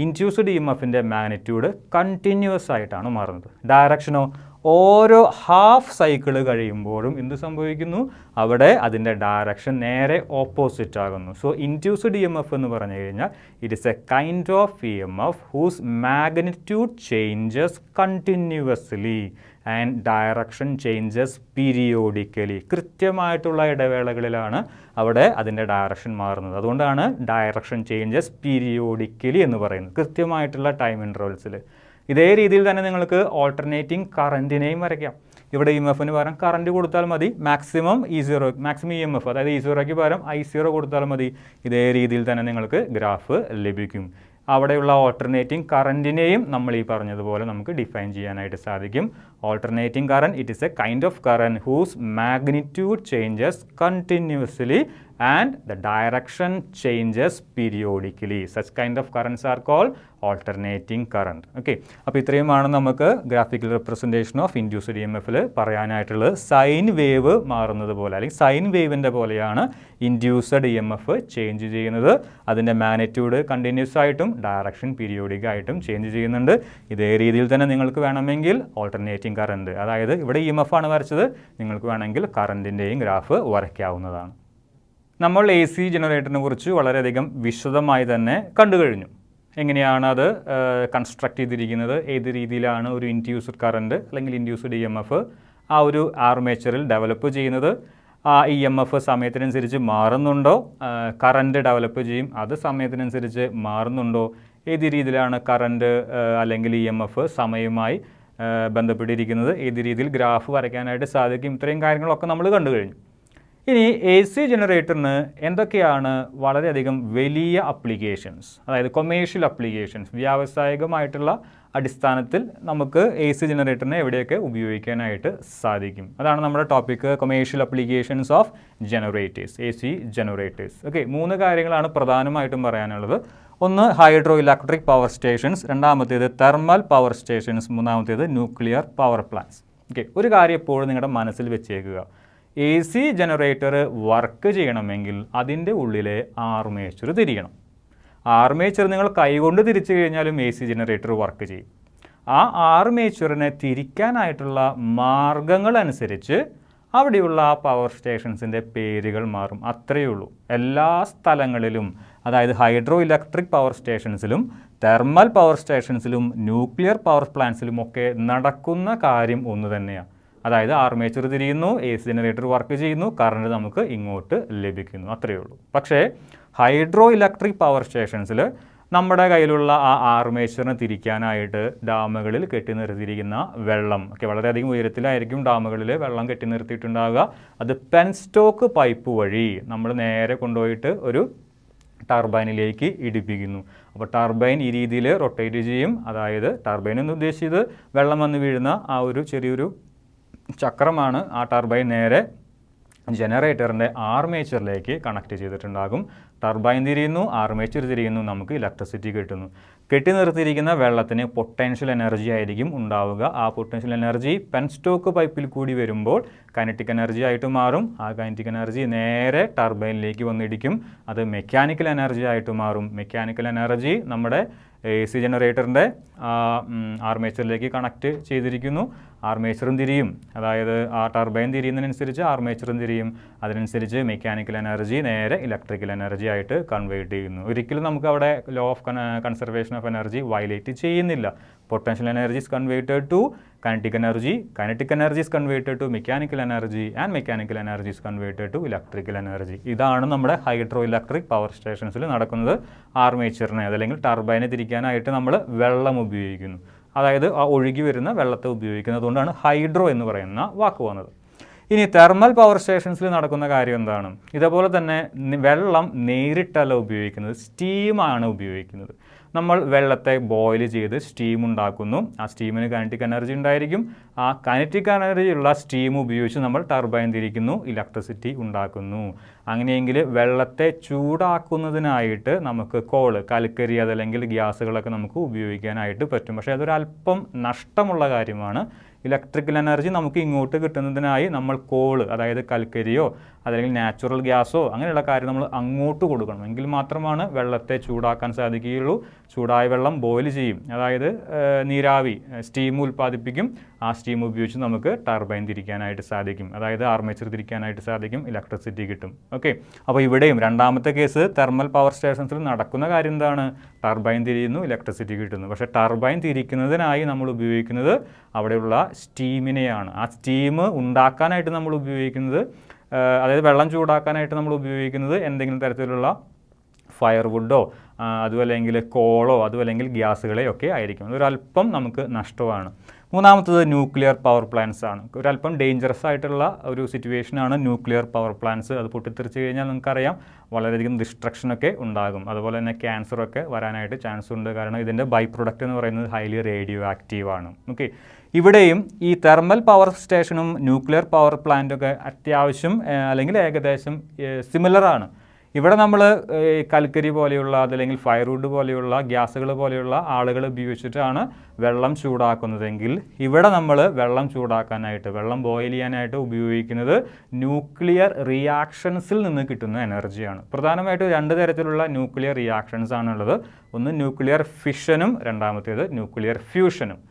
ഇൻഡ്യൂസ്ഡ് EMFിൻ്റെ മാഗ്നിറ്റ്യൂഡ് കണ്ടിന്യൂവസ് ആയിട്ടാണ് മാറുന്നത്. ഡയറക്ഷനോ ഓരോ ഹാഫ് സൈക്കിൾ കഴിയുമ്പോഴും എന്ത് സംഭവിക്കുന്നു, അവിടെ അതിൻ്റെ ഡയറക്ഷൻ നേരെ ഓപ്പോസിറ്റ് ആകുന്നു. സോ ഇൻഡ്യൂസ്ഡ് EMF എന്ന് പറഞ്ഞു കഴിഞ്ഞാൽ it is a kind of EMF whose magnitude changes continuously and direction changes periodically. കൃത്യമായിട്ടുള്ള ഇടവേളകളിലാണ് അവിടെ അതിൻ്റെ ഡയറക്ഷൻ മാറുന്നത്. അതുകൊണ്ടാണ് ഡയറക്ഷൻ ചേഞ്ചസ് പീരിയോഡിക്കലി എന്ന് പറയുന്നത്, കൃത്യമായിട്ടുള്ള ടൈം ഇൻ്റർവൽസിൽ. ഇതേ രീതിയിൽ തന്നെ നിങ്ങൾക്ക് ഓൾട്ടർനേറ്റിംഗ് കറൻറ്റിനെയും വരയ്ക്കാം. ഇവിടെ EMFന് പകരം കറൻറ്റ് കൊടുത്താൽ മതി, മാക്സിമം EMF, അതായത് E0ക്ക് പകരം I0 കൊടുത്താൽ മതി. ഇതേ രീതിയിൽ തന്നെ നിങ്ങൾക്ക് ഗ്രാഫ് ലഭിക്കും. അവിടെയുള്ള ഓൾട്ടർനേറ്റിംഗ് കറൻറ്റിനെയും നമ്മൾ ഈ പറഞ്ഞതുപോലെ നമുക്ക് ഡിഫൈൻ ചെയ്യാനായിട്ട് സാധിക്കും. Alternating current it is a kind of current whose magnitude changes continuously and the direction changes periodically. Such kind of currents are called alternating current. Okay. അപ്പോൾ ഇത്രയുമാണ് നമുക്ക് ഗ്രാഫിക്കൽ റെപ്രസെൻറ്റേഷൻ ഓഫ് ഇൻഡ്യൂസ്ഡ് EMFൽ പറയാനായിട്ടുള്ളത്. സൈൻ വേവ് മാറുന്നത് പോലെ അല്ലെങ്കിൽ സൈൻ വേവിൻ്റെ പോലെയാണ് ഇൻഡ്യൂസ്ഡ് EMF ചേഞ്ച് ചെയ്യുന്നത്. അതിൻ്റെ മാഗ്നിറ്റ്യൂഡ് കണ്ടിന്യൂസ് ആയിട്ടും ഡയറക്ഷൻ പീരിയോഡിക് ആയിട്ടും ചേഞ്ച് ചെയ്യുന്നുണ്ട്. ഇതേ രീതിയിൽ തന്നെ നിങ്ങൾക്ക് വേണമെങ്കിൽ ഓൾട്ടർനേറ്റിംഗ് കറൻറ്റ്, അതായത് ഇവിടെ EMF ആണ് വരച്ചത്, നിങ്ങൾക്ക് വേണമെങ്കിൽ കറൻറ്റിൻ്റെയും ഗ്രാഫ് വരയ്ക്കാവുന്നതാണ്. നമ്മൾ AC ജനറേറ്ററിനെ കുറിച്ച് വളരെയധികം വിശദമായി തന്നെ കണ്ടു കഴിഞ്ഞു. എങ്ങനെയാണ് അത് കൺസ്ട്രക്ട് ചെയ്തിരിക്കുന്നത്, ഏത് രീതിയിലാണ് ഒരു ഇൻഡ്യൂസ്ഡ് കറൻറ്റ് അല്ലെങ്കിൽ ഇൻഡ്യൂസ്ഡ് EMF ആ ഒരു ആർമേച്ചറിൽ ഡെവലപ്പ് ചെയ്യുന്നത്, ആ EMF സമയത്തിനനുസരിച്ച് മാറുന്നുണ്ടോ, കറൻറ്റ് ഡെവലപ്പ് ചെയ്യും, അത് സമയത്തിനനുസരിച്ച് മാറുന്നുണ്ടോ, ഏത് രീതിയിലാണ് കറൻറ്റ് അല്ലെങ്കിൽ EMF സമയവുമായി ബന്ധപ്പെട്ടിരിക്കുന്നത്, ഏത് രീതിയിൽ ഗ്രാഫ് വരയ്ക്കാനായിട്ട് സാധിക്കും, ഇത്രയും കാര്യങ്ങളൊക്കെ നമ്മൾ കണ്ടു കഴിഞ്ഞു. ഇനി AC ജനറേറ്ററിന് എന്തൊക്കെയാണ് വളരെയധികം വലിയ അപ്ലിക്കേഷൻസ്, അതായത് കൊമേഴ്ഷ്യൽ അപ്ലിക്കേഷൻസ്, വ്യാവസായികമായിട്ടുള്ള അടിസ്ഥാനത്തിൽ നമുക്ക് AC ജനറേറ്ററിനെ എവിടെയൊക്കെ ഉപയോഗിക്കാനായിട്ട് സാധിക്കും. അതാണ് നമ്മുടെ topic, commercial applications of generators, AC generators. Okay, 3 കാര്യങ്ങളാണ് പ്രധാനമായിട്ടും പറയാനുള്ളത്. ഒന്ന് ഹൈഡ്രോ ഇലക്ട്രിക് പവർ സ്റ്റേഷൻസ്, രണ്ടാമത്തേത് തെർമൽ പവർ സ്റ്റേഷൻസ്, മൂന്നാമത്തേത് ന്യൂക്ലിയർ പവർ പ്ലാന്റ്സ്. ഓക്കെ, ഒരു കാര്യം എപ്പോഴും നിങ്ങളുടെ മനസ്സിൽ വെച്ചേക്കുക, AC ജനറേറ്റർ വർക്ക് ചെയ്യണമെങ്കിൽ അതിൻ്റെ ഉള്ളിലെ ആർമേച്ചർ തിരിയണം. ആർമേച്ചർ നിങ്ങൾ കൈകൊണ്ട് തിരിച്ചു കഴിഞ്ഞാലും AC ജനറേറ്റർ വർക്ക് ചെയ്യും. ആ ആർമേച്ചറിനെ തിരിക്കാനായിട്ടുള്ള മാർഗങ്ങളനുസരിച്ച് അവിടെയുള്ള പവർ സ്റ്റേഷൻസിൻ്റെ പേരുകൾ മാറും. അത്രയേ ഉള്ളൂ. എല്ലാ സ്ഥലങ്ങളിലും, അതായത് ഹൈഡ്രോ ഇലക്ട്രിക് പവർ സ്റ്റേഷൻസിലും തെർമൽ പവർ സ്റ്റേഷൻസിലും ന്യൂക്ലിയർ പവർ പ്ലാന്റ്സിലും ഒക്കെ നടക്കുന്ന കാര്യം ഒന്ന് തന്നെയാണ്. അതായത് ആർമേച്ചർ തിരിയുന്നു, AC ജനറേറ്റർ വർക്ക് ചെയ്യുന്നു, കറണ്ട് നമുക്ക് ഇങ്ങോട്ട് ലഭിക്കുന്നു, അത്രയേ ഉള്ളൂ. പക്ഷേ ഹൈഡ്രോ ഇലക്ട്രിക് പവർ സ്റ്റേഷൻസിൽ നമ്മുടെ കയ്യിലുള്ള ആ ആർമേച്ചറിനെ തിരിക്കാനായിട്ട് ഡാമുകളിൽ കെട്ടി നിർത്തിയിരിക്കുന്ന വെള്ളം ഒക്കെ വളരെയധികം ഉയരത്തിലായിരിക്കും ഡാമുകളിൽ വെള്ളം കെട്ടി നിർത്തിയിട്ടുണ്ടാവുക. അത് പെൻസ്റ്റോക്ക് പൈപ്പ് വഴി നമ്മൾ നേരെ കൊണ്ടുപോയിട്ട് ഒരു ടർബൈനിലേക്ക് ഇടിപ്പിക്കുന്നു. അപ്പോൾ ടർബൈൻ ഈ രീതിയിൽ റൊട്ടേറ്റ് ചെയ്യും. അതായത് ടർബൈൻ എന്ന് ഉദ്ദേശിച്ചത് വെള്ളം വന്ന് വീഴുന്ന ആ ഒരു ചെറിയൊരു ചക്രമാണ്. ആ ടർബൈൻ നേരെ ജനറേറ്ററിൻ്റെ ആർമേച്ചറിലേക്ക് കണക്ട് ചെയ്തിട്ടുണ്ടാകും. ടർബൈൻ തിരിയുന്നു, ആർമേച്ചർ തിരിയുന്നു, നമുക്ക് ഇലക്ട്രിസിറ്റി കിട്ടുന്നു. കെട്ടി നിർത്തിയിരിക്കുന്ന വെള്ളത്തിന് പൊട്ടൻഷ്യൽ എനർജി ആയിരിക്കും ഉണ്ടാവുക. ആ പൊട്ടൻഷ്യൽ എനർജി പെൻസ്റ്റോക്ക് പൈപ്പിൽ കൂടി വരുമ്പോൾ കൈനറ്റിക് എനർജി ആയിട്ട് മാറും. ആ കൈനറ്റിക് എനർജി നേരെ ടർബൈനിലേക്ക് വന്നിടിക്കും. അത് മെക്കാനിക്കൽ എനർജി ആയിട്ട് മാറും. മെക്കാനിക്കൽ എനർജി നമ്മുടെ AC ജനറേറ്ററിൻ്റെ ആർമേച്ചറിലേക്ക് കണക്ട് ചെയ്തിരിക്കുന്നു. ആർമേച്ചറും തിരിയും, അതായത് ആ ടർബൈൻ തിരിയുന്നതിനനുസരിച്ച് ആർമേച്ചറും തിരിയും. അതിനനുസരിച്ച് മെക്കാനിക്കൽ എനർജി നേരെ ഇലക്ട്രിക്കൽ എനർജി ആയിട്ട് കൺവേർട്ട് ചെയ്യുന്നു. ഒരിക്കലും നമുക്ക് അവിടെ law of conservation of energy violate ചെയ്യുന്നില്ല. Potential energy is converted to kinetic energy, kinetic energy is converted to mechanical energy and mechanical energy is converted to electrical energy. ഇതാണ് നമ്മുടെ ഹൈഡ്രോ ഇലക്ട്രിക് പവർ സ്റ്റേഷൻസിൽ നടക്കുന്നത്. ആർമേച്ചറിനെ അതല്ലെങ്കിൽ ടർബൈനെ തിരിക്കാനായിട്ട് നമ്മൾ വെള്ളം ഉപയോഗിക്കുന്നു. അതായത് ആ ഒഴുകി വരുന്ന വെള്ളത്തെ ഉപയോഗിക്കുന്നത് കൊണ്ടാണ് ഹൈഡ്രോ എന്ന് പറയുന്ന വാക്ക് വന്നത്. ഇനി തെർമൽ പവർ സ്റ്റേഷൻസിൽ നടക്കുന്ന കാര്യം എന്താണ്? ഇതേപോലെ തന്നെ വെള്ളം നേരിട്ടല്ല ഉപയോഗിക്കുന്നത്, സ്റ്റീമാണ് ഉപയോഗിക്കുന്നത്. നമ്മൾ വെള്ളത്തെ ബോയിൽ ചെയ്ത് സ്റ്റീം ഉണ്ടാക്കുന്നു. ആ സ്റ്റീമിന് കൈനറ്റിക് എനർജി ഉണ്ടായിരിക്കും. ആ കൈനറ്റിക് എനർജി ഉള്ള സ്റ്റീം ഉപയോഗിച്ച് നമ്മൾ ടർബൈൻ തിരിക്കുന്നു, ഇലക്ട്രിസിറ്റി ഉണ്ടാക്കുന്നു. അങ്ങനെയെങ്കിൽ വെള്ളത്തെ ചൂടാക്കുന്നതിനായിട്ട് നമുക്ക് കോള്, കൽക്കരി അതല്ലെങ്കിൽ ഗ്യാസുകളൊക്കെ നമുക്ക് ഉപയോഗിക്കാനായിട്ട് പറ്റും. പക്ഷേ അതൊരല്പം നഷ്ടമുള്ള കാര്യമാണ്. ഇലക്ട്രിക്കൽ എനർജി നമുക്ക് ഇങ്ങോട്ട് കിട്ടുന്നതിനായി നമ്മൾ കോൾ, അതായത് കൽക്കരിയോ അല്ലെങ്കിൽ നാച്ചുറൽ ഗ്യാസോ അങ്ങനെയുള്ള കാര്യം നമ്മൾ അങ്ങോട്ട് കൊടുക്കണം. എങ്കിൽ മാത്രമാണ് വെള്ളത്തെ ചൂടാക്കാൻ സാധിക്കുകയുള്ളൂ. ചൂടായ വെള്ളം ബോയിൽ ചെയ്യും, അതായത് നീരാവി സ്റ്റീം ഉൽപ്പാദിപ്പിക്കും. ആ സ്റ്റീം ഉപയോഗിച്ച് നമുക്ക് ടർബൈൻ തിരിക്കാനായിട്ട് സാധിക്കും, അതായത് ആർമേച്ചർ തിരിക്കാനായിട്ട് സാധിക്കും, ഇലക്ട്രിസിറ്റി കിട്ടും. ഓക്കെ, അപ്പോൾ ഇവിടെയും രണ്ടാമത്തെ കേസ് തെർമൽ പവർ സ്റ്റേഷൻസിൽ നടക്കുന്ന കാര്യം എന്താണ്? ടർബൈൻ തിരിയുന്നു, ഇലക്ട്രിസിറ്റി കിട്ടുന്നു. പക്ഷേ ടർബൈൻ തിരിക്കുന്നതിനായി നമ്മൾ ഉപയോഗിക്കുന്നത് അവിടെയുള്ള സ്റ്റീമിനെയാണ്. ആ സ്റ്റീം ഉണ്ടാക്കാനായിട്ട് നമ്മൾ ഉപയോഗിക്കുന്നത്, അതായത് വെള്ളം ചൂടാക്കാനായിട്ട് നമ്മൾ ഉപയോഗിക്കുന്നത് എന്തെങ്കിലും തരത്തിലുള്ള ഫയർവുഡോ അതുമല്ലെങ്കിൽ കോളോ അതുമല്ലെങ്കിൽ ഗ്യാസുകളെയൊക്കെ ആയിരിക്കും. അതൊരല്പം നമുക്ക് നഷ്ടമാണ്. മൂന്നാമത്തത് ന്യൂക്ലിയർ പവർ പ്ലാന്റ്സ് ആണ്. ഒരല്പം ഡേഞ്ചറസ് ആയിട്ടുള്ള ഒരു സിറ്റുവേഷനാണ് ന്യൂക്ലിയർ പവർ പ്ലാന്റ്സ്. അത് പൊട്ടിത്തെറിച്ച് കഴിഞ്ഞാൽ നിങ്ങൾക്കറിയാം വളരെയധികം ഡിസ്ട്രക്ഷനൊക്കെ ഉണ്ടാകും. അതുപോലെ തന്നെ ക്യാൻസറൊക്കെ വരാനായിട്ട് ചാൻസ് ഉണ്ട്. കാരണം ഇതിൻ്റെ ബൈ പ്രൊഡക്റ്റ് എന്ന് പറയുന്നത് ഹൈലി റേഡിയോ ആക്റ്റീവാണ്. ഓക്കെ, ഇവിടെയും ഈ തെർമൽ പവർ സ്റ്റേഷനും ന്യൂക്ലിയർ പവർ പ്ലാന്റൊക്കെ അത്യാവശ്യം അല്ലെങ്കിൽ ഏകദേശം സിമിലറാണ്. ഇവിടെ നമ്മൾ കൽക്കരി പോലെയുള്ള അതല്ലെങ്കിൽ ഫയർവുഡ് പോലെയുള്ള ഗ്യാസുകൾ പോലെയുള്ള ആളുകൾ ഉപയോഗിച്ചിട്ടാണ് വെള്ളം ചൂടാക്കുന്നതെങ്കിൽ ഇവിടെ നമ്മൾ വെള്ളം ചൂടാക്കാനായിട്ട്, വെള്ളം ബോയിൽ ചെയ്യാനായിട്ട് ഉപയോഗിക്കുന്നത് ന്യൂക്ലിയർ റിയാക്ഷൻസിൽ നിന്ന് കിട്ടുന്ന എനർജിയാണ്. പ്രധാനമായിട്ടും രണ്ട് തരത്തിലുള്ള ന്യൂക്ലിയർ റിയാക്ഷൻസ് ആണുള്ളത്. ഒന്ന് ന്യൂക്ലിയർ ഫിഷനും രണ്ടാമത്തേത് ന്യൂക്ലിയർ ഫ്യൂഷനും.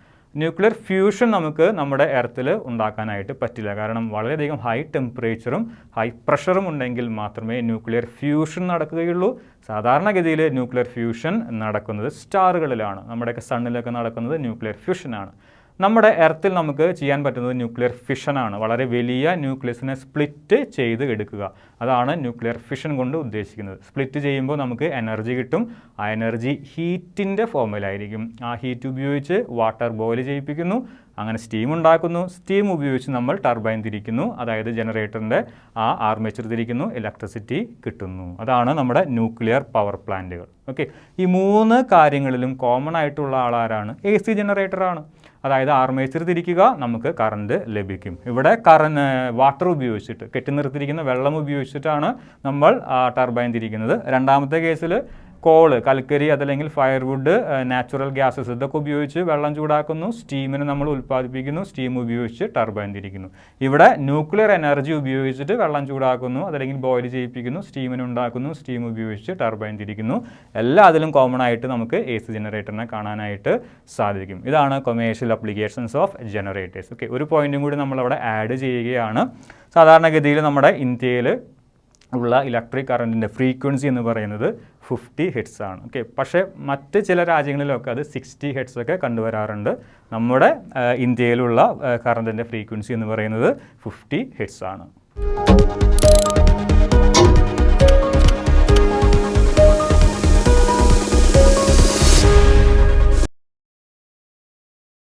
ന്യൂക്ലിയർ ഫ്യൂഷൻ നമുക്ക് നമ്മുടെ എർത്തിൽ ഉണ്ടാക്കാനായിട്ട് പറ്റില്ല. കാരണം വളരെയധികം ഹൈ ടെമ്പറേച്ചറും ഹൈ പ്രഷറും ഉണ്ടെങ്കിൽ മാത്രമേ ന്യൂക്ലിയർ ഫ്യൂഷൻ നടക്കുകയുള്ളൂ. സാധാരണഗതിയിൽ ന്യൂക്ലിയർ ഫ്യൂഷൻ നടക്കുന്നത് സ്റ്റാറുകളിലാണ്. നമ്മുടെയൊക്കെ സണ്ണിലൊക്കെ നടക്കുന്നത് ന്യൂക്ലിയർ ഫ്യൂഷനാണ്. നമ്മുടെ എർത്തിൽ നമുക്ക് ചെയ്യാൻ പറ്റുന്നത് ന്യൂക്ലിയർ ഫിഷനാണ്. വളരെ വലിയ ന്യൂക്ലിയസിനെ സ്പ്ലിറ്റ് ചെയ്ത് എടുക്കുക. അതാണ് ന്യൂക്ലിയർ ഫിഷൻ കൊണ്ട് ഉദ്ദേശിക്കുന്നത്. സ്പ്ലിറ്റ് ചെയ്യുമ്പോൾ നമുക്ക് എനർജി കിട്ടും. ആ എനർജി ഹീറ്റിൻ്റെ ഫോമിലായിരിക്കും. ആ ഹീറ്റ് ഉപയോഗിച്ച് വാട്ടർ ബോയിൽ ചെയ്യിപ്പിക്കുന്നു, അങ്ങനെ സ്റ്റീം ഉണ്ടാക്കുന്നു. സ്റ്റീം ഉപയോഗിച്ച് നമ്മൾ ടർബൈൻ തിരിക്കുന്നു, അതായത് ജനറേറ്ററിൻ്റെ ആ ആർമേച്ചർ തിരിക്കുന്നു, ഇലക്ട്രിസിറ്റി കിട്ടുന്നു. അതാണ് നമ്മുടെ ന്യൂക്ലിയർ പവർ പ്ലാന്റുകൾ. ഓക്കെ, ഈ മൂന്ന് കാര്യങ്ങളിലും കോമൺ ആയിട്ടുള്ള ആളാരാണ്? AC ജനറേറ്ററാണ്. അതായത് ആർമേച്ചർ തിരിക്കുക, നമുക്ക് കറണ്ട് ലഭിക്കും. ഇവിടെ വാട്ടർ ഉപയോഗിച്ചിട്ട്, കെട്ടി നിർത്തിയിരിക്കുന്ന വെള്ളം ഉപയോഗിച്ചിട്ടാണ് നമ്മൾ ടർബൈൻ തിരിക്കുന്നത്. രണ്ടാമത്തെ കേസിൽ കോള്, കൽക്കരി അതല്ലെങ്കിൽ ഫയർവുഡ്, നാച്ചുറൽ ഗ്യാസസ് ഇതൊക്കെ ഉപയോഗിച്ച് വെള്ളം ചൂടാക്കുന്നു, സ്റ്റീമിനെ നമ്മൾ ഉൽപ്പാദിപ്പിക്കുന്നു, സ്റ്റീം ഉപയോഗിച്ച് ടർബൈൻ തിരിക്കുന്നു. ഇവിടെ ന്യൂക്ലിയർ എനർജി ഉപയോഗിച്ചിട്ട് വെള്ളം ചൂടാക്കുന്നു, അതല്ലെങ്കിൽ ബോയിൽ ചെയ്യിപ്പിക്കുന്നു, സ്റ്റീമിനെ ഉണ്ടാക്കുന്നു, സ്റ്റീം ഉപയോഗിച്ച് ടർബൈൻ തിരിക്കുന്നു. എല്ലാത്തിലും കോമൺ ആയിട്ട് നമുക്ക് AC ജനറേറ്ററിനെ കാണാനായിട്ട് സാധിക്കും. ഇതാണ് commercial applications of generators. Okay, ഒരു പോയിന്റും കൂടി നമ്മളവിടെ ആഡ് ചെയ്യുകയാണ്. സാധാരണഗതിയിൽ നമ്മുടെ ഇന്ത്യയിൽ ഉള്ള ഇലക്ട്രിക് കറണ്ടിൻ്റെ ഫ്രീക്വൻസി എന്ന് പറയുന്നത് 50 ഹെർട്സ് ആണ്. ഓക്കെ, പക്ഷേ മറ്റ് ചില രാജ്യങ്ങളിലൊക്കെ അത് 60 ഹെർട്സ് ഒക്കെ കണ്ടുവരാറുണ്ട്. നമ്മുടെ ഇന്ത്യയിലുള്ള കറണ്ടിൻ്റെ ഫ്രീക്വൻസി എന്ന് പറയുന്നത് 50 ഹെർട്സ് ആണ്.